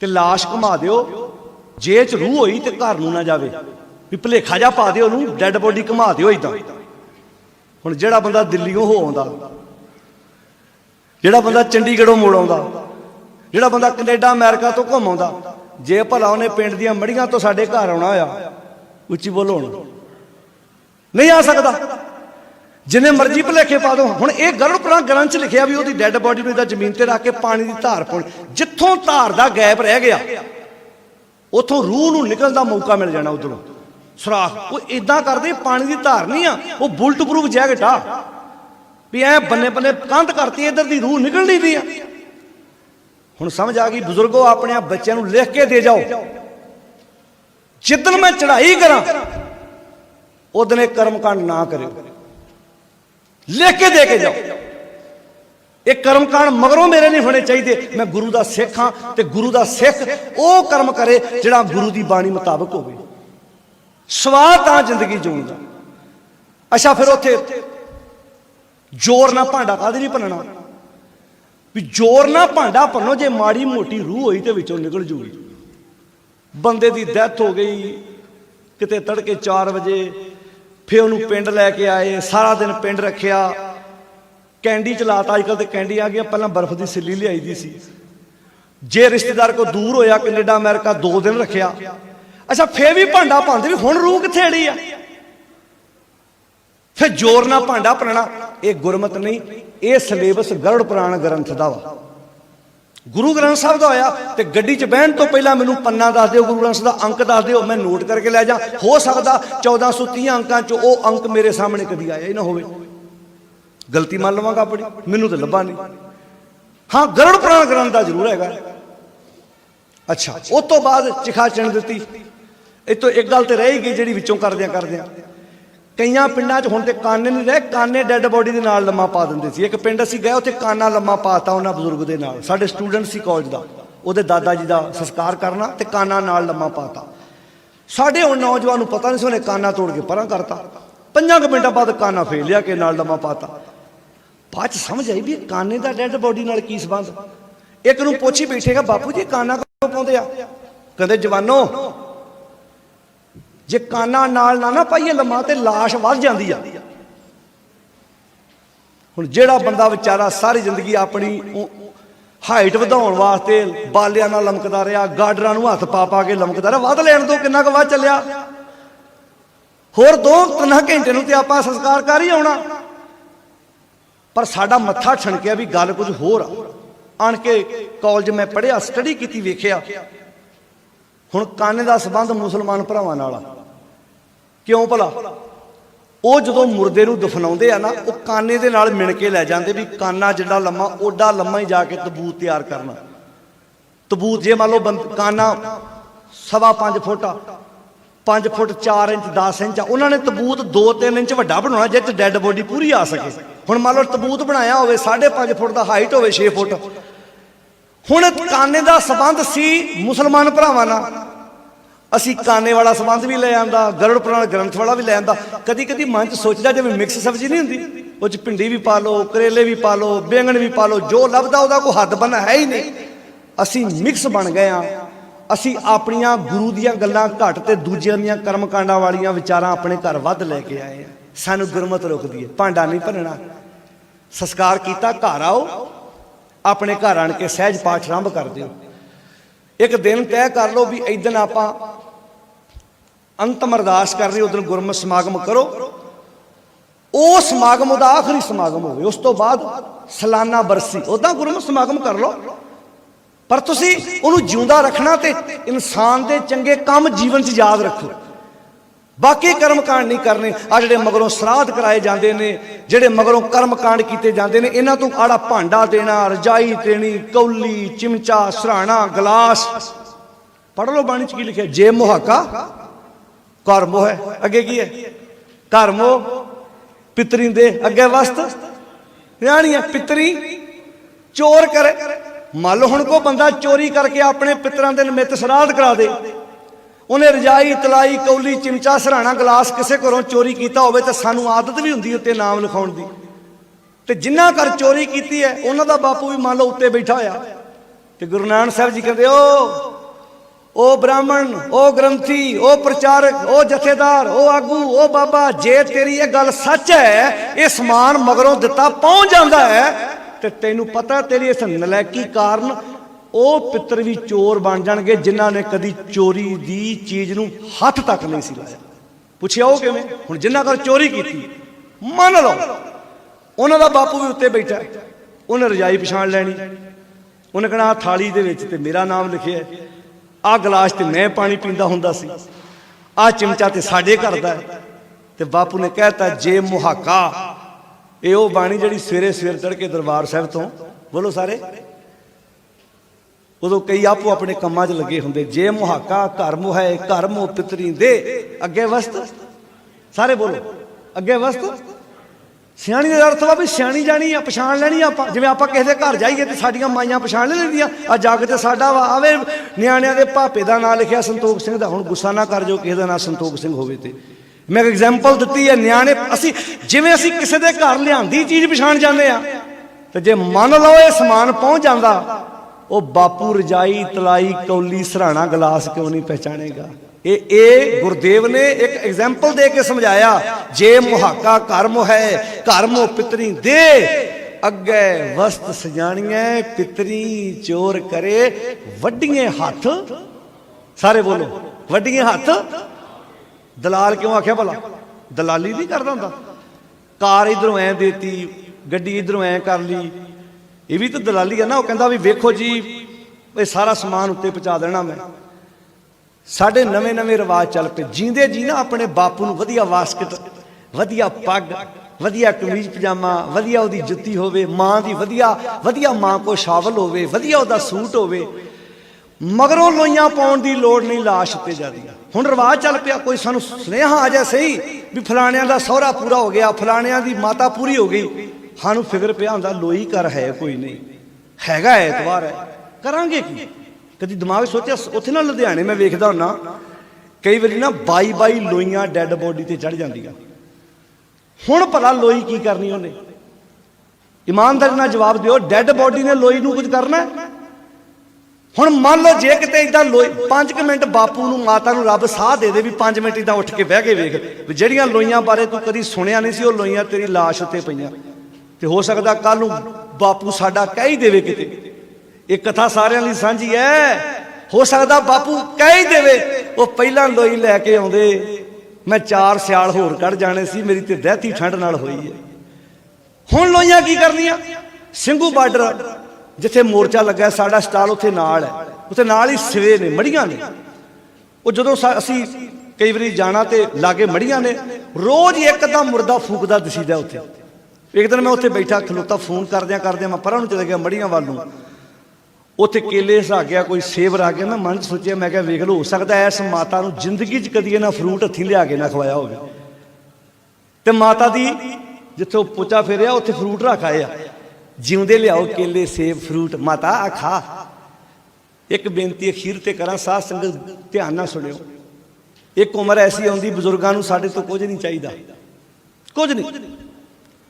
A: ਤੇ ਲਾਸ਼ ਘੁਮਾ ਦਿਓ, ਜੇ 'ਚ ਰੂਹ ਹੋਈ ਤੇ ਘਰ ਨੂੰ ਨਾ ਜਾਵੇ, ਵੀ ਭੁਲੇਖਾ ਜਾ ਪਾ ਦਿਓ ਉਹਨੂੰ, ਡੈੱਡ ਬੋਡੀ ਘੁਮਾ ਦਿਓ ਇਦਾਂ। ਹੁਣ ਜਿਹੜਾ ਬੰਦਾ ਦਿੱਲੀੋਂ ਹੋ ਆਉਂਦਾ, ਜਿਹੜਾ ਬੰਦਾ ਚੰਡੀਗੜ੍ਹੋਂ ਮੋੜ ਆਉਂਦਾ, ਜਿਹੜਾ ਬੰਦਾ ਕੈਨੇਡਾ ਅਮਰੀਕਾ ਤੋਂ ਘੁੰਮ ਆਉਂਦਾ, ਜੇ ਭਲਾ ਉਹਨੇ ਪਿੰਡ ਦੀਆਂ ਮੜੀਆਂ ਤੋਂ ਸਾਡੇ ਘਰ ਆਉਣਾ ਹੋਇਆ, ਉੱਚੀ ਬੋਲੋ, ਹੁਣ ਨਹੀਂ ਆ ਸਕਦਾ, ਜਿੰਨੇ ਮਰਜ਼ੀ ਭੁਲੇਖੇ ਪਾ ਦੋ। ਹੁਣ ਇਹ ਗਰੜ ਪੁਰਾਣ ਗ੍ਰੰਥ 'ਚ ਲਿਖਿਆ ਵੀ ਉਹਦੀ ਡੈੱਡ ਬੋਡੀ ਨੂੰ ਇਦਾਂ ਜ਼ਮੀਨ ਤੇ ਰੱਖ ਕੇ ਪਾਣੀ ਦੀ ਧਾਰ ਪਾਉਣੀ। ਜਿੱਥੋਂ ਧਾਰ ਦਾ ਗੈਪ ਰਹਿ ਗਿਆ ਉੱਥੋਂ ਰੂਹ ਨੂੰ ਨਿਕਲਣ ਦਾ ਮੌਕਾ ਮਿਲ ਜਾਣਾ ਉਧਰੋਂ ਸੁਰਾਖ। ਉਹ ਇਦਾਂ ਕਰਦੇ, ਪਾਣੀ ਦੀ ਧਾਰ ਨਹੀਂ ਆ, ਉਹ ਬੁਲਟ ਪ੍ਰੂਫ ਜੈਕਟ ਆ ਵੀ ਐ ਬੰਨੇ ਕੰਧ ਕਰਤੀ, ਇੱਧਰ ਦੀ ਰੂਹ ਨਿਕਲ ਨਹੀਂ ਰਹੀ ਆ। हुण समझ आ गई बुजुर्गो, अपने बच्चों को लिख के दे जाओ, जिदन मैं चढ़ाई करा उदन एक कर्मकांड ना करो, लिख के दे के जाओ। एक कर्मकांड मगरों मेरे नहीं होने चाहिए। मैं गुरु का सिख हाँ, तो गुरु का सिख वो कर्म करे जिहड़ा गुरु की बाणी मुताबक हो। स्वाद आ जिंदगी जीण दा। अच्छा फिर उत्थे जोर ना भांडा काहदे नहीं भनना भी जोर ना भांडा भनो, जे माड़ी मोटी रूह होई तो विचों निकल जूगी। बंदे की डेथ हो गई किते तड़के 4 बजे, फिर उन्होंने पिंड लैके आए, सारा दिन पिंड रखिया, कैंडी चलाता। अजकल तो कैंडी आ गई, पहला बर्फ की सिल्ली लियाई दी सी। जे रिश्तेदार को दूर होया कनेडा अमेरिका 2 दिन रखिया। अच्छा फिर भी भांडा भांदे भी हुण रूह कित्थे अड़ी आ, फिर जोर ना भांडा भरना। ये गुरमत नहीं, ये सिलेबस गरुड़ पुराण ग्रंथ का वा। गुरु ग्रंथ साहब का होया तो गड्डी च बहन तो पहला मैनू पन्ना दस दिओ, गुरु ग्रंथ का अंक दस दिओ, मैं नोट करके लै जा। हो सकता 1430 अंकों चो वो अंक मेरे सामने कभी आया ही ना हो, गलती मान लवांगा अपनी, मैनू तो लभा नहीं। हाँ गरुड़ पुराण ग्रंथ का जरूर है। अच्छा उस तो बाद चिखा चिण दी। इतों एक गल तो रह ही गई जी विचों करद्या करद्या, कई पिंडों च हुण ते काने नहीं रहे, काने डैड बॉडी के नाल लम्मा पा दिंदे सी। एक पिंड असीं गए उत्थे काना लम्मा पाता उन्हां बजुर्ग दे नाल, साडे स्टूडेंट सी कॉलेज का, उहदे दादा जी का संस्कार करना ते काना नाल लम्मा पाता। साडे हुण नौजवान नूं पता नहीं सी, उहने काना तोड़ के परां करता। 5 मिनटां बाद काना फेर लिया के नाल लम्मा पाता। बाद च समझ आई भी काने का डैड बॉडी नाल की संबंध। एक नूं पुੱਛ ही बैठेगा बापू जी काना क्यों पाउंदे आ, कहंदे जवानो जे काना नाल ना पाइए लम्मा तो लाश वध जाती आ। हुण जिहड़ा बंदा बेचारा सारी जिंदगी अपनी हाइट वधाउण वास्ते बालियां नाल लमकदा रहा, गाडरां नूं हत्थ पा के लमकदा रहा, वध लैण दो किन्ना क वध चलिया। होर 2-3 घंटे नूं ते आपां संस्कार कर ही आउणा। पर साडा मत्था ठणकिया भी गल कुछ होर आ। आण के कॉलेज मैं पढ़िया, स्टडी की, वेखिया हुण काने का संबंध मुसलमान भरावां नाल। क्यों भला वो जो मुरदे नूं दफनाउंदे आ ना, वो काने दे नाल मिण के लै जांदे भी काना जिड्डा लम्मा ओडा लम्मा ही जाके तबूत तैयार करना। तबूत जे मान लो काना 5.25 फुट, 5 फुट 4 इंच 10 इंच, उन्होंने तबूत 2-3 इंच वड्डा बनाना जिस डैड बॉडी पूरी आ सके। हुण मान लो तबूत बनाया होवे 5.5 फुट का, हाइट होवे 6 फुट। हुण काने का संबंध सी मुसलमान भरावां नाल, असी काने वाला संबंध भी ले आंदा, गरुड़ पुराण ग्रंथ वाला भी ले आंदा। कदी कदी मन च सोचदा जिवें मिक्स सब्जी नहीं हुंदी, उह च भिंडी भी पा लो, करेले भी पा लो, बैंगन भी पा लो, जो लभदा उहदा कोई हद बन्ना है ही नहीं। असी मिक्स बन गए हाँ। असी अपनियां गुरु दीयां गल्लां घट ते दूजियां दीयां कर्मकांडां वालियां विचारां अपने घर वध लैके आए हैं। सानू गुरमत रोकदी है, भांडा नहीं भरना। संस्कार कीता, घर आओ, अपने घर आण के सहज पाठ आरंभ कर दिओ। एक दिन तय कर लो भी इस दिन आपां अंतम अरदास कर रही, उस दिन गुरमत समागम करो। वो समागम का आखिरी समागम हो, उस तो बाद सालाना बरसी उदा गुरमत समागम कर लो। पर तुसी उन्होंने जिंदा रखना ते इंसान के चंगे काम जीवन च याद रखो। बाकी कर्मकांड नहीं करने। आ जिहड़े मगरों श्राद्ध कराए जाते हैं, जिहड़े मगरों कर्मकांड किए जाते हैं, इन्हां तों आड़ा भांडा देना, रजाई देनी, कौली, चिमचा, सराहना, गिलास। पढ़ लो बाणी च की लिखिया, जे मुहाका घर मोह है, अगे की है घर मोह, पितरी दे अगे वस्त यानी है पितरी चोर करे। मान लो हुण को बंदा चोरी करके अपने पितरां दे निमित्त श्राद्ध करा दे, उन्हें रजाई, तलाई, कौली, चिमचा, सराहना, गिलास किसी घरों चोरी किया होवे तो सानू आदत भी हुंदी उत्ते नाम लिखाउण दी। ते जिन्हां घर चोरी की है उन्हां दा बापू भी मान लो उत्ते बैठा होया। ते गुरु नानक साहब जी कहते ओ ब्राह्मण, ओ ग्रंथी, ओ प्रचारक, ओ जथेदार, ओ आगू, ओ बाबा, जे तेरी ये गल सच है, ये समान मगरों दिता पहुंच जाता है, तो तेनू पता तेरी इस नलैकी कारण वो पितर भी चोर बन जाएंगे जिन्हों ने कभी चोरी की चीज़ नूं हथ तक नहीं सी लाया। पुछया वो किवें? हुण जिन्हां घर चोरी की मान लो उन्हां दा बापू भी उत्ते बैठा, उन्हें रजाई पछाण लैनी, उन्हें कहना थाली दे विच ते मेरा नाम लिखिया, आ गिलास ते मैं पानी पींदा हुंदा सी, आ चिमचा ते साडे घर दा है। ते बापू ने कहता जे मुहाका, ये वो बाणी जिहड़ी सवेरे सवेरे तड़के दरबार साहिब तो बोलो सारे उदों कई आपो अपने कामां 'च लगे हुंदे। जे मुहाका घर मुहाए घर मुह पितरी दे, अगे वस्त सारे बोलो अगे वस्त। सियाणी का अर्थ वा भी सियाणी जानी आ, पछाण लैनी आप। जिवें आपां किसे दे घर जाइए तो साडियां माइयां पछाण नहीं लैंदियां। आ जग ते साडा वा, आवे नियाणिਆਂ ਦੇ भापे का नाम लिखिया संतोख सिंह दा। हुण गुस्सा ना कर जो किसे दा नाम संतोख सिंह होवे ते मैं एक एग्जाम्पल दी है। न्याणे असी जिवें असी किसी के घर लियांदी चीज़ पछाण जाते हैं, तो जे मान लो ये समान पहुँच जाता, वो बापू रजाई तलाई कौली सराहना गिलास क्यों नहीं पहचानेगा। ये गुरुदेव ने एक एग्जाम्पल दे के समझाया। जे मुहाका घर मुहाए घर मुह पितरी दे, अगे वस्त सजानिए पितरी चोर करे वड्डिए हाथ। सारे बोलो वड्डिए हाथ। दलाल क्यों आख्या भला? दलाली नहीं करता होंदा। कार इधरों ऐ देती, गड्डी इधरों ऐ कर ली, ये भी तो दलाली है ना। वो कहता भी वेखो जी ये सारा समान उत्ते पहुँचा देना मैं। साढ़े नवे नवे रिवाज चल पे। जींदे जी ना अपने बापू नूं वधिया वास्कट, वधिया पग, वधिया कमीज पजामा, वधिया उहदी जुत्ती होवे, माँ दी वधिया वधिया माँ को शावल होवे, वधिया उहदा सूट होवे, मगरों लोइयां पाउण दी लोड़ नहीं, लाश उत्ते जादी। हुण रिवाज चल पिया, कोई सानू सुनेहा आ जाए सही भी फलाणियां दा सहुरा पूरा हो गया, फलाणियां दी माता पूरी हो गई, सानू फिक्र पिया हुंदा लोई कर है कोई नहीं हैगा, एतवार है करांगे की। कभी दिमाग सोचा उत्थे ना लुधियाने मैं वेखदा हुन्ना कई बारी ना 22 लोइयां डैड बॉडी ते चढ़ जांदियां। हुण भला लोई की करनी उन्हें? ईमानदारी नाल जवाब दिओ, डैड बॉडी ने लोई नूं कुछ करना है? हुण मान लो जे किते इदां लोई 5 मिनट बापू नूं माता नूं रब साह दे दे भी 5 मिनट इदां उठ के बह के वेख भी ਜਿਹੜੀਆਂ लोइयां बारे तू कदी सुनिया नहीं सी, ਉਹ लोइयां तेरी लाश उत्ते पईयां। ते हो सकदा कल नूं बापू साडा कह ही देवे किते। ये कथा सारिਆਂ ਲਈ ਸਾਂਝੀ है। हो सकदा बापू कह ही देवे ਉਹ ਪਹਿਲਾਂ लोई लैके आउंदे मैं 4 सियाल होर कढ़ जाने सी, मेरी ते दहती ठंड नाल होई है। हुण लोइयां की करनियां? ਸਿੰਘੂ बार्डर जिथे मोर्चा लगा साडा स्टाल उत्थे नाल है, उत्थे नाल ही सिवे ने मड़ियां ने। वो जदों असी कई बारी जाना तो लागे मड़ियां ने, रोज़ एक अद्धा मुर्दा फूकदा दिसीदा उत्थे। एक दिन मैं उत्थे बैठा खलोता फोन करद्या मैं परां नूं चले गया मड़ियां वाल नूं, उत्थे केले आ गया, कोई सेब आ गया। मैं मन सोचिया मैं क्या वेख लो, हो सकता है इस माता नूं जिंदगी च कदी इन्हां फ्रूट हत्थीं लिया के ना खवाया होवे। ते माता दी जिथे पोचा फेरिया उत्थे फ्रूट रख आए आ, जिउंदे लियाओ केले सेब फ्रूट, माता आ खा। एक बेनती अखीर ते करा, साध संगत ध्यान नाल सुनियो। एक उम्र ऐसी आउंदी बजुर्गां नूं साडे तो कुछ नहीं चाहिदा, कुछ नहीं।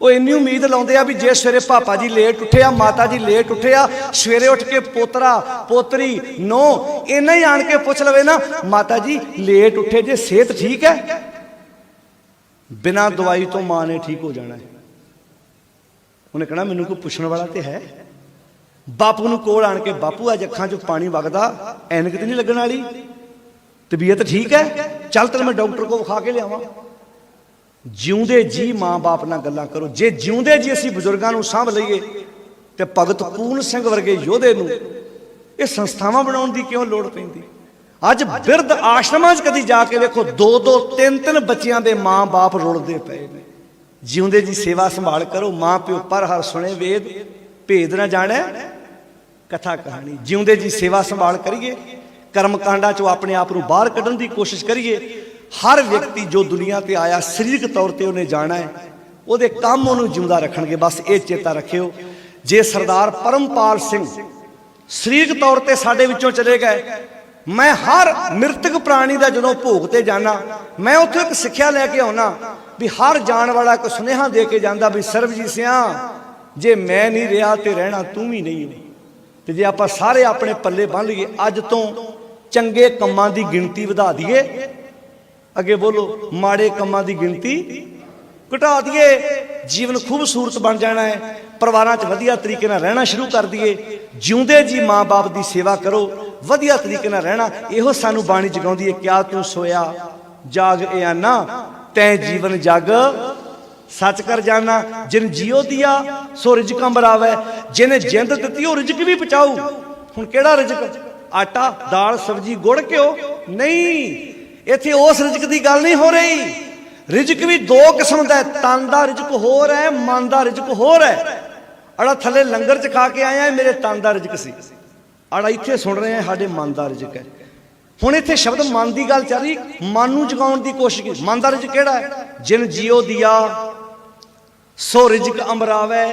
A: वो इन्नी उम्मीद लाउंदे आ भी जे सवेरे पापा जी लेट उठे आ, माता जी लेट उठे आ, सवेरे उठ के पोतरा पोतरी नो इन्ना ही आण के पुछ लवे ना, माता जी लेट उठे जे सेहत ठीक है? बिना दवाई तो मां ने ठीक हो जाना है। उन्हें कहना मैनू कोई पुछण वाला तो है? बापू नूं कोल आण के, बापू अज अखां चों पानी वगदा, ऐनक तो नहीं लगण वाली, तबीयत ठीक है? चल तेरे मैं डॉक्टर को विखा के लियावां। जिउंदे जी माँ बाप नाल गल्लां करो। जे जिउंदे जी असीं बजुर्गां नूं सांभ लईए ते भगत पूर्ण सिंह वर्गे योधे नूं ये संस्थावां बनाउण दी क्यों लोड़ पैंदी? अज बिरध आश्रमां च कदी जाके देखो 2-2 3-3 बच्चियां दे माँ बाप रुलदे पए ने। जिउंदे जी सेवा संभाल करो। माँ प्यो पर हर सुने वेद, भेद ना जाने कथा कहानी। जिउंदे जी सेवा संभाल करिए, कर्म कांडा चों अपने आप नूं बाहर कढण दी कोशिश करिए। हर व्यक्ति जो दुनिया ते आया सरीरक तौर पर उन्हें जाना है, वो काम उन्होंने जिंदा रखणगे। बस ये चेता रखियो, जे सरदार परमपाल सिंह सरीरक तौर पर साडे विचों चले गए, मैं हर मृतक प्राणी का जदों भोग ते जाना, मैं उत्थे एक सिक्ख्या लैके आउना भी हर जान वाला एक सुनेहा दे के जांदा भी सरबजीत सिंह जे मैं नहीं रहा तो रहना तू भी नहीं हो। तो जे आपां सारे अपने पल्ले बन लईए, अज तो चंगे कम्मां दी गिणती वधा दईए, अगे बोलो माड़े कम्मां दी गिणती घटा दिए, जीवन खूबसूरत बन जाना है। परिवारां च वधिया तरीके नाल रहना शुरू कर दिए। जिउंदे जी माँ बाप की सेवा करो, वधिया तरीके नाल रहना। इहो सानू बाणी जगाउंदी है, क्या तू सोया जाग आना, तैं जीवन जग सच कर जाना। जिन जियो दिया सो रिजक अंबरावै, जिन्हें जिंद दिती हो रिजक भी पहुँचाऊ। हुण केड़ा रिजक? आटा दाल सब्जी गुड़ घ्यो नहीं, इत्थे उस रिजक की गल नहीं हो रही। रिजक भी 2 किस्म का है, तन का रिजक होर है, मन का रिजक होर है। अड़ा थले लंगर च खा के आया मेरे तन का रिजक सी, ਆੜਾ ਇੱਥੇ ਸੁਣ ਰਹੇ ਆ ਸਾਡੇ ਮਨ ਦਾ ਰਿਜ਼ਕ ਹੈ। ਹੁਣ ਇੱਥੇ ਸ਼ਬਦ ਮਨ ਦੀ ਗੱਲ ਚੱਲ ਰਹੀ, ਮਨ ਨੂੰ ਜਗਾਉਣ ਦੀ ਕੋਸ਼ਿਸ਼ ਕੀਤੀ। ਮਨ ਦਾ ਰਿਜ਼ਕ ਕਿਹੜਾ ਹੈ? ਜਿਨ ਜੀਓ ਦਿਆ ਸੋ ਰਿਜ਼ਕ ਅਮਰਾਵੇ,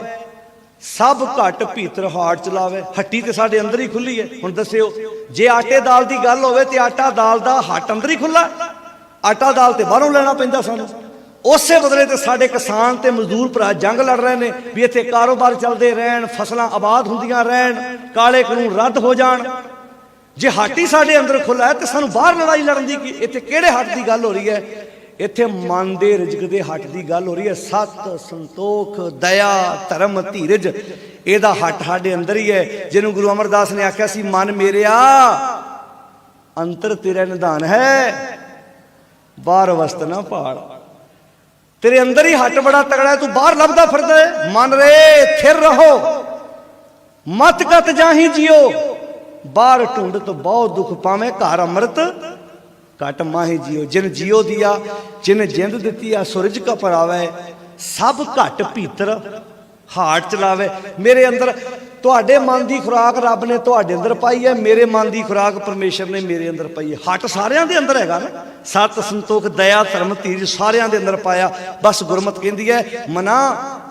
A: ਸਭ ਘਟ ਭੀਤਰ ਹਾੜ ਚਲਾਵੇ। ਹੱਟੀ ਤੇ ਸਾਡੇ ਅੰਦਰ ਹੀ ਖੁੱਲੀ ਹੈ। ਹੁਣ ਦੱਸਿਓ, ਜੇ ਆਟੇ ਦਾਲ ਦੀ ਗੱਲ ਹੋਵੇ ਤੇ ਆਟਾ ਦਾਲ ਦਾ ਹੱਟ ਅੰਦਰ ਹੀ ਖੁੱਲਾ, ਆਟਾ ਦਾਲ ਤੇ ਬਾਹਰੋਂ ਲੈਣਾ ਪੈਂਦਾ ਸਾਨੂੰ। ਉਸੇ ਬਦਲੇ ਤੇ ਸਾਡੇ ਕਿਸਾਨ ਤੇ ਮਜ਼ਦੂਰ ਭਰਾ ਜੰਗ ਲੜ ਰਹੇ ਨੇ ਵੀ ਇੱਥੇ ਕਾਰੋਬਾਰ ਚੱਲਦੇ ਰਹਿਣ, ਫਸਲਾਂ ਆਬਾਦ ਹੁੰਦੀਆਂ ਰਹਿਣ, ਕਾਲੇ ਕਾਨੂੰਨ ਰੱਦ ਹੋ ਜਾਣ। ਜੇ ਹੱਟ ਹੀ ਸਾਡੇ ਅੰਦਰ ਖੁੱਲਾ ਹੈ ਤੇ ਸਾਨੂੰ ਬਾਹਰ ਲੜਾਈ ਲੜਨ ਦੀ ਕੀ? ਇੱਥੇ ਕਿਹੜੇ ਹੱਟ ਦੀ ਗੱਲ ਹੋ ਰਹੀ ਹੈ? ਇੱਥੇ ਮਨ ਦੇ ਰਿਜ਼ਕ ਦੇ ਹੱਟ ਦੀ ਗੱਲ ਹੋ ਰਹੀ ਹੈ। ਸਤ, ਸੰਤੋਖ, ਦਇਆ, ਧਰਮ, ਧੀਰਜ, ਇਹਦਾ ਹੱਟ ਸਾਡੇ ਅੰਦਰ ਹੀ ਹੈ। ਜਿਹਨੂੰ ਗੁਰੂ ਅਮਰਦਾਸ ਨੇ ਆਖਿਆ ਸੀ, ਮਨ ਮੇਰਿਆ ਅੰਤਰ ਤੇਰਾ ਨਿਧਾਨ ਹੈ, ਬਾਹਰ ਵਸਤ ਨਾ ਭਾਲ। ਤੇਰੇ ਅੰਦਰ ਹੀ ਹੱਟ ਬੜਾ ਤਗੜਾ ਹੈ, ਤੂੰ ਬਾਹਰ ਲੱਭਦਾ ਫਿਰਦਾ ਹੈ। ਮਨ ਰੇ ਥਿਰ ਰਹੋ, ਮਤ ਕਤ ਜਾਹੀ ਜਿਓ, ਬਾਹਰ ਢੂੰਡਤ ਬਹੁਤ ਦੁੱਖ ਪਾਵੇਂ, ਘਰ ਅੰਮ੍ਰਿਤ ਘਟ ਮਾਹੀ ਜਿਓ। ਜਿਨ ਜਿਓ ਦਿਆ, ਜਿਨ ਜਿੰਦ ਦਿੱਤੀ ਆ, ਸੁਰਜ ਕਾ ਪਰਾਵੇ, ਸਭ ਘਟ ਭੀਤਰ ਹਾਟ ਚਲਾਵੇ। ਮੇਰੇ ਅੰਦਰ ਤੁਹਾਡੇ ਮਨ ਦੀ ਖੁਰਾਕ ਰੱਬ ਨੇ ਤੁਹਾਡੇ ਅੰਦਰ ਪਾਈ ਹੈ, ਮੇਰੇ ਮਨ ਦੀ ਖੁਰਾਕ ਪਰਮੇਸ਼ਰ ਨੇ ਮੇਰੇ ਅੰਦਰ ਪਾਈ ਹੈ। ਹੱਟ ਸਾਰਿਆਂ ਦੇ ਅੰਦਰ ਹੈਗਾ ਨਾ। ਸਤ, ਸੰਤੋਖ, ਦਇਆ, ਧਰਮ, ਧੀਰਜ ਸਾਰਿਆਂ ਦੇ ਅੰਦਰ ਪਾਇਆ। ਬਸ ਗੁਰਮਤਿ ਕਹਿੰਦੀ ਹੈ, ਮਨਾ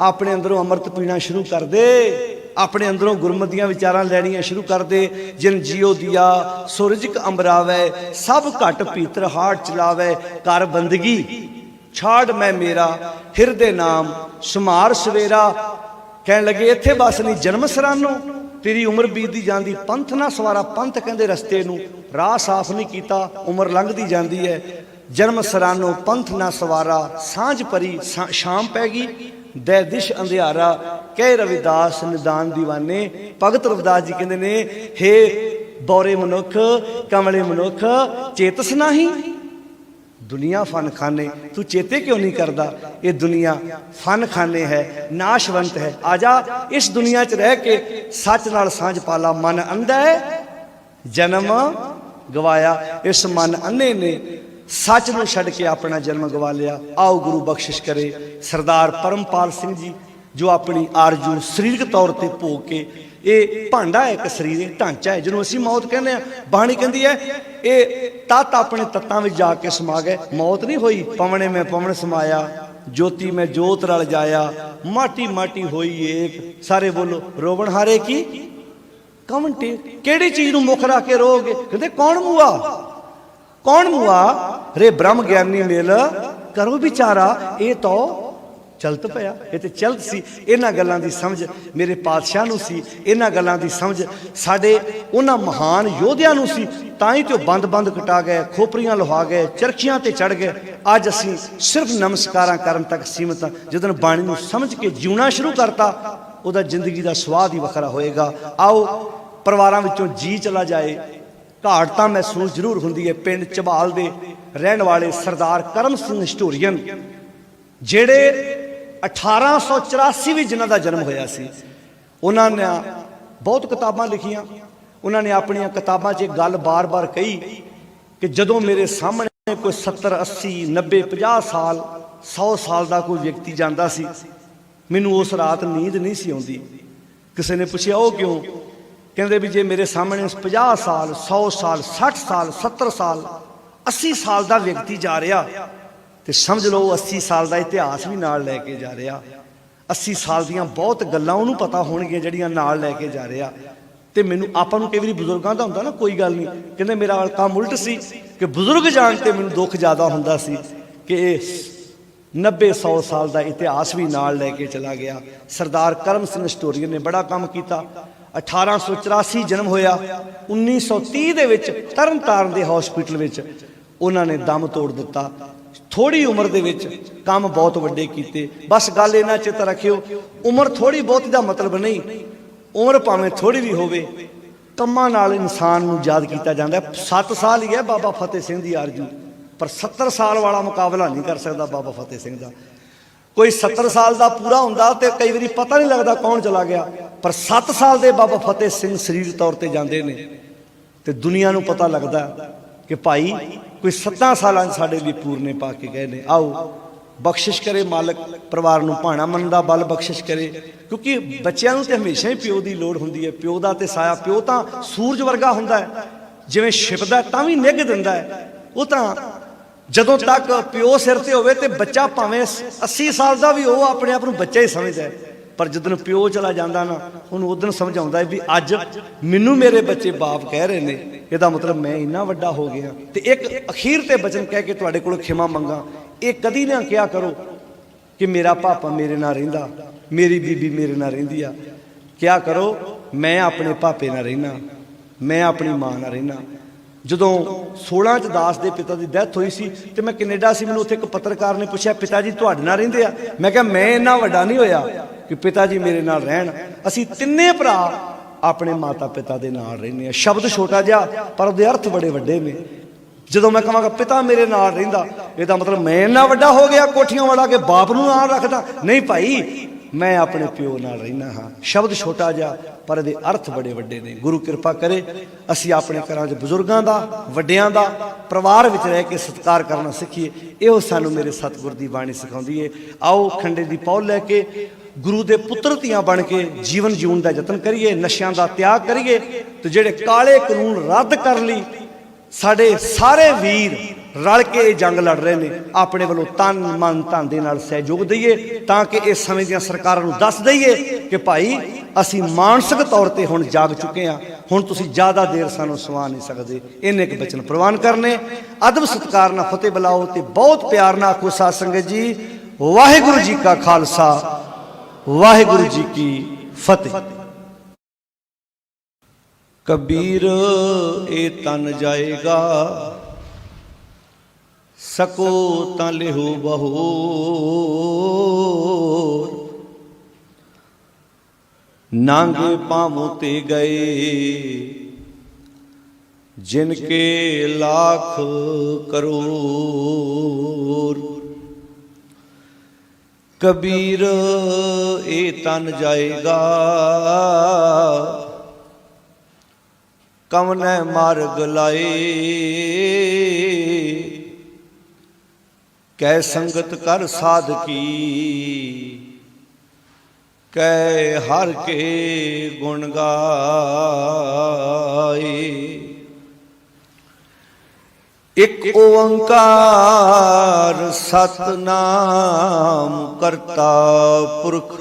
A: ਆਪਣੇ ਅੰਦਰੋਂ ਅੰਮ੍ਰਿਤ ਪੀਣਾ ਸ਼ੁਰੂ ਕਰ ਦੇ, ਆਪਣੇ ਅੰਦਰੋਂ ਗੁਰਮਤਿ ਦੀਆਂ ਵਿਚਾਰਾਂ ਲੈਣੀਆਂ ਸ਼ੁਰੂ ਕਰ ਦੇ। ਜਿਨ ਜੀਓ ਦਿਆ ਸੋ ਰਿਜ਼ਕ ਅਮਰਾਵੇ, ਸਭ ਘਟ ਭੀਤਰ ਹਾਟ ਚਲਾਵੇ, ਕਰ ਬੰਦਗੀ ਛਾੜ ਮੈਂ ਮੇਰਾ, ਹਿਰਦੇ ਨਾਮ ਸੁਮਾਰ ਸਵੇਰਾ। ਕਹਿਣ ਲੱਗੇ ਇੱਥੇ ਬਸ ਨਹੀਂ, ਜਨਮ ਸਰਾਨੋ ਤੇਰੀ ਉਮਰ ਬੀਤਦੀ ਜਾਂਦੀ, ਪੰਥ ਨਾ ਸਵਾਰਾ। ਪੰਥ ਕਹਿੰਦੇ ਰਸਤੇ ਨੂੰ, ਰਾਹ ਸਾਫ਼ ਨਹੀਂ ਕੀਤਾ, ਉਮਰ ਲੰਘਦੀ ਜਾਂਦੀ ਹੈ। ਜਨਮ ਸਰਾਨੋ ਪੰਥ ਨਾ ਸਵਾਰਾ, ਸਾਂਝ ਪਰੀ ਸ਼ਾਮ ਪੈ ਗਈ, ਦੈ ਦਿਸ਼ ਅੰਧਿਆਰਾ। ਕਹਿ ਰਵਿਦਾਸ ਨਿਦਾਨ ਦੀਵਾਨੇ, ਭਗਤ ਰਵਿਦਾਸ ਜੀ ਕਹਿੰਦੇ ਨੇ, ਹੇ ਬੌਰੇ ਮਨੁੱਖ, ਕਮਲੇ ਮਨੁੱਖ, ਚੇਤਸ ਨਹੀਂ। ਦੁਨੀਆ ਫਨ ਖਾਨੇ, ਤੂੰ ਚੇਤੇ ਕਿਉਂ ਨਹੀਂ ਕਰਦਾ? ਇਹ ਦੁਨੀਆ ਫਨ ਖਾਨੇ ਹੈ, ਨਾਸ਼ਵੰਤ ਹੈ। ਆ ਜਾ ਇਸ ਦੁਨੀਆ 'ਚ ਰਹਿ ਕੇ ਸੱਚ ਨਾਲ ਸਾਂਝ ਪਾਲਾ। ਮਨ ਅੰਧਾ ਹੈ ਜਨਮ ਗਵਾਇਆ, ਇਸ ਮਨ ਅੰਨੇ ਨੇ ਸੱਚ ਨੂੰ ਛੱਡ ਕੇ ਆਪਣਾ ਜਨਮ ਗਵਾ ਲਿਆ। ਆਓ ਗੁਰੂ ਬਖਸ਼ਿਸ਼ ਕਰੇ ਸਰਦਾਰ ਪਰਮਪਾਲ ਸਿੰਘ ਜੀ, ਜੋ ਆਪਣੀ ਆਰਜੂ ਸਰੀਰਕ ਤੌਰ ਤੇ ਭੋਗ ਕੇ, ਇਹ ਭਾਂਡਾ ਹੈ, ਇੱਕ ਸਰੀਰ ਢਾਂਚਾ ਹੈ ਜਿਹਨੂੰ ਅਸੀਂ ਮੌਤ ਕਹਿੰਦੇ ਹਾਂ। ਬਾਣੀ ਕਹਿੰਦੀ ਹੈ ਇਹ ਤਤ ਆਪਣੇ ਤੱਤਾਂ ਵਿੱਚ ਜਾ ਕੇ ਸਮਾ ਗਏ। ਮੌਤ ਨਹੀਂ ਹੋਈ। ਪਵਣੇ ਮੈਂ ਪਵਨ ਸਮਾਇਆ, ਜੋਤੀ ਮੈਂ ਜੋਤ ਰਲ ਜਾਇਆ, ਮਾਟੀ ਮਾਟੀ ਹੋਈ ਏਕ। ਸਾਰੇ ਬੋਲੋ, ਰੋਵਣ ਹਾਰੇ ਕੀ ਕਵਣ ਟੇਕ। ਕਿਹੜੀ ਚੀਜ਼ ਨੂੰ ਮੁੱਖ ਰੱਖ ਕੇ ਰੋਗੇ? ਕਹਿੰਦੇ ਕੌਣ ਮੂਆ, ਕੌਣ ਮੂਆ ਰੇ ਬ੍ਰਹਮ ਗਿਆਨੀ ਮੇਲ ਕਰੋ ਵਿਚਾਰਾ। ਇਹ ਤਾਂ ਚਲਤ ਪਿਆ, ਇਹ ਤੇ ਚਲਤ ਸੀ। ਇਹਨਾਂ ਗੱਲਾਂ ਦੀ ਸਮਝ ਮੇਰੇ ਪਾਤਸ਼ਾਹ ਨੂੰ ਸੀ, ਇਹਨਾਂ ਗੱਲਾਂ ਦੀ ਸਮਝ ਸਾਡੇ ਉਹਨਾਂ ਮਹਾਨ ਯੋਧਿਆਂ ਨੂੰ ਸੀ। ਤਾਂ ਹੀ ਤੇ ਉਹ ਬੰਦ ਕਟਾ ਗਏ, ਖੋਪਰੀਆਂ ਲੁਹਾ ਗਏ, ਚਰਖੀਆਂ ਤੇ ਚੜ ਗਏ। ਅੱਜ ਅਸੀਂ ਸਿਰਫ ਨਮਸਕਾਰਾਂ ਕਰਨ ਤੱਕ ਸੀਮਤ ਹਾਂ। ਜਦੋਂ ਬਾਣੀ ਨੂੰ ਸਮਝ ਕੇ ਜਿਉਣਾ ਸ਼ੁਰੂ ਕਰਤਾ, ਉਹਦਾ ਜ਼ਿੰਦਗੀ ਦਾ ਸਵਾਦ ਹੀ ਵੱਖਰਾ ਹੋਏਗਾ। ਆਓ ਪਰਿਵਾਰਾਂ ਵਿੱਚੋਂ ਜੀ ਚਲਾ ਜਾਏ, ਘਾਟ ਤਾਂ ਮਹਿਸੂਸ ਜ਼ਰੂਰ ਹੁੰਦੀ ਹੈ। ਪਿੰਡ ਝਬਾਲ ਦੇ ਰਹਿਣ ਵਾਲੇ ਸਰਦਾਰ ਕਰਮ ਸਿੰਘ ਹਿਸਟੋਰੀਅਨ, ਜਿਹੜੇ 1884 ਵਿੱਚ ਜਿਨ੍ਹਾਂ ਦਾ ਜਨਮ ਹੋਇਆ ਸੀ, ਉਹਨਾਂ ਨੇ ਬਹੁਤ ਕਿਤਾਬਾਂ ਲਿਖੀਆਂ। ਉਹਨਾਂ ਨੇ ਆਪਣੀਆਂ ਕਿਤਾਬਾਂ 'ਚ ਇੱਕ ਗੱਲ ਬਾਰ-ਬਾਰ ਕਹੀ ਕਿ ਜਦੋਂ ਮੇਰੇ ਸਾਹਮਣੇ ਕੋਈ 70, 80, 90, 50 ਸਾਲ, 100 ਸਾਲ ਦਾ ਕੋਈ ਵਿਅਕਤੀ ਜਾਂਦਾ ਸੀ, ਮੈਨੂੰ ਉਸ ਰਾਤ ਨੀਂਦ ਨਹੀਂ ਸੀ ਆਉਂਦੀ। ਕਿਸੇ ਨੇ ਪੁੱਛਿਆ ਉਹ ਕਿਉਂ? ਕਹਿੰਦੇ ਵੀ ਜੇ ਮੇਰੇ ਸਾਹਮਣੇ 50 ਸਾਲ, 100 ਸਾਲ, 60 ਸਾਲ, 70 ਸਾਲ, 80 ਸਾਲ ਦਾ ਵਿਅਕਤੀ ਜਾ ਰਿਹਾ, ਤੇ ਸਮਝ ਲਓ 80 ਸਾਲ ਦਾ ਇਤਿਹਾਸ ਵੀ ਨਾਲ ਲੈ ਕੇ ਜਾ ਰਿਹਾ। 80 ਸਾਲ ਦੀਆਂ ਬਹੁਤ ਗੱਲਾਂ ਉਹਨੂੰ ਪਤਾ ਹੋਣਗੀਆਂ ਜਿਹੜੀਆਂ ਨਾਲ ਲੈ ਕੇ ਜਾ ਰਿਹਾ। ਤੇ ਮੈਨੂੰ, ਆਪਾਂ ਨੂੰ ਕਈ ਵਾਰੀ ਬਜ਼ੁਰਗਾਂ ਦਾ ਹੁੰਦਾ ਨਾ, ਕੋਈ ਗੱਲ ਨਹੀਂ, ਕਹਿੰਦੇ ਮੇਰਾ ਕੰਮ ਉਲਟ ਸੀ ਕਿ ਬਜ਼ੁਰਗ ਜਾਣ ਤੇ ਮੈਨੂੰ ਦੁੱਖ ਜ਼ਿਆਦਾ ਹੁੰਦਾ ਸੀ ਕਿ ਇਹ 90-100 ਸਾਲ ਦਾ ਇਤਿਹਾਸ ਵੀ ਨਾਲ ਲੈ ਕੇ ਚਲਾ ਗਿਆ। ਸਰਦਾਰ ਕਰਮ ਸਿੰਘ ਹਿਸਟੋਰੀਅਨ ਨੇ ਬੜਾ ਕੰਮ ਕੀਤਾ। 1884 ਜਨਮ ਹੋਇਆ। 1930 ਦੇ ਵਿੱਚ ਤਰਨਤਾਰਨ ਦੇ ਹਸਪੀਟਲ ਵਿੱਚ ਉਹਨਾਂ ਨੇ ਦਮ ਤੋੜ ਦਿੱਤਾ। ਥੋੜੀ ਉਮਰ ਦੇ ਵਿੱਚ ਕੰਮ ਬਹੁਤ ਵੱਡੇ ਕੀਤੇ। ਬਸ ਗੱਲ ਇਹਨਾਂ ਚਿੱਤ ਰੱਖਿਓ, ਉਮਰ ਥੋੜੀ ਬਹੁਤੀ ਦਾ ਮਤਲਬ ਨਹੀਂ, ਉਮਰ ਭਾਵੇਂ ਥੋੜੀ ਵੀ ਹੋਵੇ, ਕੰਮਾਂ ਨਾਲ ਇਨਸਾਨ ਨੂੰ ਯਾਦ ਕੀਤਾ ਜਾਂਦਾ। 7 ਸਾਲ ਹੀ ਹੈ ਬਾਬਾ ਫਤਿਹ ਸਿੰਘ ਦੀ ਆਰਜੂ, ਪਰ 70 ਸਾਲ ਵਾਲਾ ਮੁਕਾਬਲਾ ਨਹੀਂ ਕਰ ਸਕਦਾ ਬਾਬਾ ਫਤਿਹ ਸਿੰਘ ਦਾ। ਕੋਈ 70 ਸਾਲ ਦਾ ਪੂਰਾ ਹੁੰਦਾ ਤੇ ਕਈ ਵਾਰੀ ਪਤਾ ਨਹੀਂ ਲੱਗਦਾ ਕੌਣ ਚਲਾ ਗਿਆ, ਪਰ 7 ਸਾਲ ਦੇ ਬਾਬਾ ਫਤਿਹ ਸਿੰਘ ਸਰੀਰਕ ਤੌਰ ਤੇ ਜਾਂਦੇ ਨੇ ਤੇ ਦੁਨੀਆ ਨੂੰ ਪਤਾ ਲੱਗਦਾ ਕਿ ਭਾਈ ਕੋਈ 7 ਸਾਲਾਂ 'ਚ ਸਾਡੇ ਲਈ ਪੂਰਨੇ ਪਾ ਕੇ ਗਏ ਨੇ। ਆਓ ਬਖਸ਼ਿਸ਼ ਕਰੇ ਮਾਲਕ, ਪਰਿਵਾਰ ਨੂੰ ਭਾਣਾ ਮੰਨ ਦਾ ਬਲ ਬਖਸ਼ਿਸ਼ ਕਰੇ। ਕਿਉਂਕਿ ਬੱਚਿਆਂ ਨੂੰ ਤੇ ਹਮੇਸ਼ਾ ਹੀ ਪਿਓ ਦੀ ਲੋੜ ਹੁੰਦੀ ਹੈ। ਪਿਓ ਦਾ ਤੇ ਸਾਇਆ, ਪਿਓ ਤਾਂ ਸੂਰਜ ਵਰਗਾ ਹੁੰਦਾ ਹੈ, ਜਿਵੇਂ ਛਿਪਦਾ ਤਾਂ ਵੀ ਨਿੱਘ ਦਿੰਦਾ ਹੈ। ਉਹ ਤਾਂ ਜਦੋਂ ਤੱਕ ਪਿਓ ਸਿਰ ਤੇ ਹੋਵੇ ਤੇ ਬੱਚਾ ਭਾਵੇਂ 80 ਸਾਲ ਦਾ ਵੀ ਉਹ ਆਪਣੇ ਆਪ ਨੂੰ ਬੱਚਾ ਹੀ ਸਮਝਦਾ ਹੈ। ਪਰ ਜਦੋਂ ਪਿਓ ਚਲਾ ਜਾਂਦਾ ਨਾ, ਉਹਨੂੰ ਉਦੋਂ ਸਮਝ ਆਉਂਦਾ ਹੈ ਵੀ ਅੱਜ ਮੈਨੂੰ ਮੇਰੇ ਬੱਚੇ ਬਾਪ ਕਹਿ ਰਹੇ ਨੇ, ਇਹਦਾ ਮਤਲਬ ਮੈਂ ਇੰਨਾ ਵੱਡਾ ਹੋ ਗਿਆ। ਤੇ ਇੱਕ ਅਖੀਰ ਤੇ ਬਚਨ ਕਹਿ ਕੇ ਤੁਹਾਡੇ ਕੋਲ ਖਿਮਾ ਮੰਗਾ, ਇਹ ਕਦੀ ਨਾ ਕਿਹਾ ਕਰੋ ਕਿ ਮੇਰਾ ਪਾਪਾ ਮੇਰੇ ਨਾਲ ਰਹਿੰਦਾ, ਮੇਰੀ ਬੀਬੀ ਮੇਰੇ ਨਾਲ ਰਹਿੰਦੀ ਆ। ਕਿਹਾ ਕਰੋ ਮੈਂ ਆਪਣੇ ਪਾਪੇ ਨਾਲ ਰਹਿਣਾ, ਮੈਂ ਆਪਣੀ ਮਾਂ ਨਾਲ ਰਹਿਣਾ। ਜਦੋਂ 16 ਚ ਦਾਸ ਦੇ ਪਿਤਾ ਦੀ ਡੈਥ ਹੋਈ ਸੀ ਤੇ ਮੈਂ ਕੈਨੇਡਾ ਸੀ, ਮੈਨੂੰ ਉੱਥੇ ਇੱਕ ਪੱਤਰਕਾਰ ਨੇ ਪੁੱਛਿਆ ਪਿਤਾ ਜੀ ਤੁਹਾਡੇ ਨਾਲ ਰਹਿੰਦੇ ਆ? ਮੈਂ ਕਿਹਾ ਮੈਂ ਇੰਨਾ ਵੱਡਾ ਨਹੀਂ ਹੋਇਆ ਕਿ ਪਿਤਾ ਜੀ ਮੇਰੇ ਨਾਲ ਰਹਿਣ। ਅਸੀਂ ਤਿੰਨੇ ਭਰਾ ਆਪਣੇ ਮਾਤਾ ਪਿਤਾ ਦੇ ਨਾਲ ਰਹਿੰਦੇ ਆ। ਸ਼ਬਦ ਛੋਟਾ ਜਿਹਾ ਪਰ ਉਹਦੇ ਅਰਥ ਬੜੇ ਵੱਡੇ ਨੇ। ਜਦੋਂ ਮੈਂ ਕਹਾਂਗਾ ਪਿਤਾ ਮੇਰੇ ਨਾਲ ਰਹਿੰਦਾ, ਇਹਦਾ ਮਤਲਬ ਮੈਂ ਇੰਨਾ ਵੱਡਾ ਹੋ ਗਿਆ ਕੋਠੀਆਂ ਵਾਲਾ ਕਿ ਬਾਪ ਨੂੰ ਨਾਲ ਰੱਖਦਾ? ਨਹੀਂ ਭਾਈ, ਮੈਂ ਆਪਣੇ ਪਿਓ ਨਾਲ ਰਹਿਣਾ ਹਾਂ। ਸ਼ਬਦ ਛੋਟਾ ਜਿਹਾ ਪਰ ਇਹਦੇ ਅਰਥ ਬੜੇ ਵੱਡੇ ਨੇ। ਗੁਰੂ ਕਿਰਪਾ ਕਰੇ ਅਸੀਂ ਆਪਣੇ ਘਰਾਂ 'ਚ ਬਜ਼ੁਰਗਾਂ ਦਾ, ਵੱਡਿਆਂ ਦਾ, ਪਰਿਵਾਰ ਵਿੱਚ ਰਹਿ ਕੇ ਸਤਿਕਾਰ ਕਰਨਾ ਸਿੱਖੀਏ। ਇਹੋ ਸਾਨੂੰ ਮੇਰੇ ਸਤਿਗੁਰ ਦੀ ਬਾਣੀ ਸਿਖਾਉਂਦੀ ਹੈ। ਆਓ ਖੰਡੇ ਦੀ ਪੌਲ ਲੈ ਕੇ ਗੁਰੂ ਦੇ ਪੁੱਤਰ ਧੀਆਂ ਬਣ ਕੇ ਜੀਵਨ ਜਿਉਣ ਦਾ ਯਤਨ ਕਰੀਏ, ਨਸ਼ਿਆਂ ਦਾ ਤਿਆਗ ਕਰੀਏ ਤੇ ਜਿਹੜੇ ਕਾਲੇ ਕਾਨੂੰਨ ਰੱਦ ਕਰਨ ਲਈ ਸਾਡੇ ਸਾਰੇ ਵੀਰ ਰਲ ਕੇ ਇਹ ਜੰਗ ਲੜ ਰਹੇ ਨੇ, ਆਪਣੇ ਵੱਲੋਂ ਤਨ ਮਨ ਧਨ ਦੇ ਨਾਲ ਸਹਿਯੋਗ ਦਈਏ ਤਾਂ ਕਿ ਇਸ ਸਮੇਂ ਦੀਆਂ ਸਰਕਾਰਾਂ ਨੂੰ ਦੱਸ ਦਈਏ ਕਿ ਭਾਈ ਅਸੀਂ ਮਾਨਸਿਕ ਤੌਰ ਤੇ ਹੁਣ ਜਾਗ ਚੁੱਕੇ ਹਾਂ, ਹੁਣ ਤੁਸੀਂ ਜ਼ਿਆਦਾ ਦੇਰ ਸਾਨੂੰ ਸਵਾ ਨਹੀਂ ਸਕਦੇ। ਇੰਨੇ ਕੁ ਬਚਨ ਪ੍ਰਵਾਨ ਕਰਨੇ। ਅਦਬ ਸਤਿਕਾਰ ਨਾਲ ਫਤਿਹ ਬੁਲਾਓ ਤੇ ਬਹੁਤ ਪਿਆਰ ਨਾਲ ਆਖੋ ਸਾਧ ਸੰਗਤ ਜੀ, ਵਾਹਿਗੁਰੂ ਜੀ ਕਾ ਖਾਲਸਾ, ਵਾਹਿਗੁਰੂ ਜੀ ਕੀ ਫਤਿਹ। ਕਬੀਰ ਇਹ ਤਨ ਜਾਏਗਾ, ਸਕੋ ਤਾਂ ਲਿਹੋ ਬਹੋਰ। ਨਾਂਗੇ ਪਾਂਵੋਂ ਤੇ ਗਏ, ਜਿਨ ਕੇ ਲਾਖ ਕਰੋੜ। ਕਬੀਰ ਇਹ ਤਨ ਜਾਏਗਾ, ਕਵਨੈ ਮਾਰਗ ਲਾਏ। ਕੈ ਸੰਗਤ ਕਰ ਸਾਧਕੀ, ਕੈ ਹਰ ਕੇ ਗੁਣ ਗਾਏ। ਇਕ ਓੰਕਾਰ ਸਤਨਾਮ ਕਰਤਾ ਪੁਰਖ,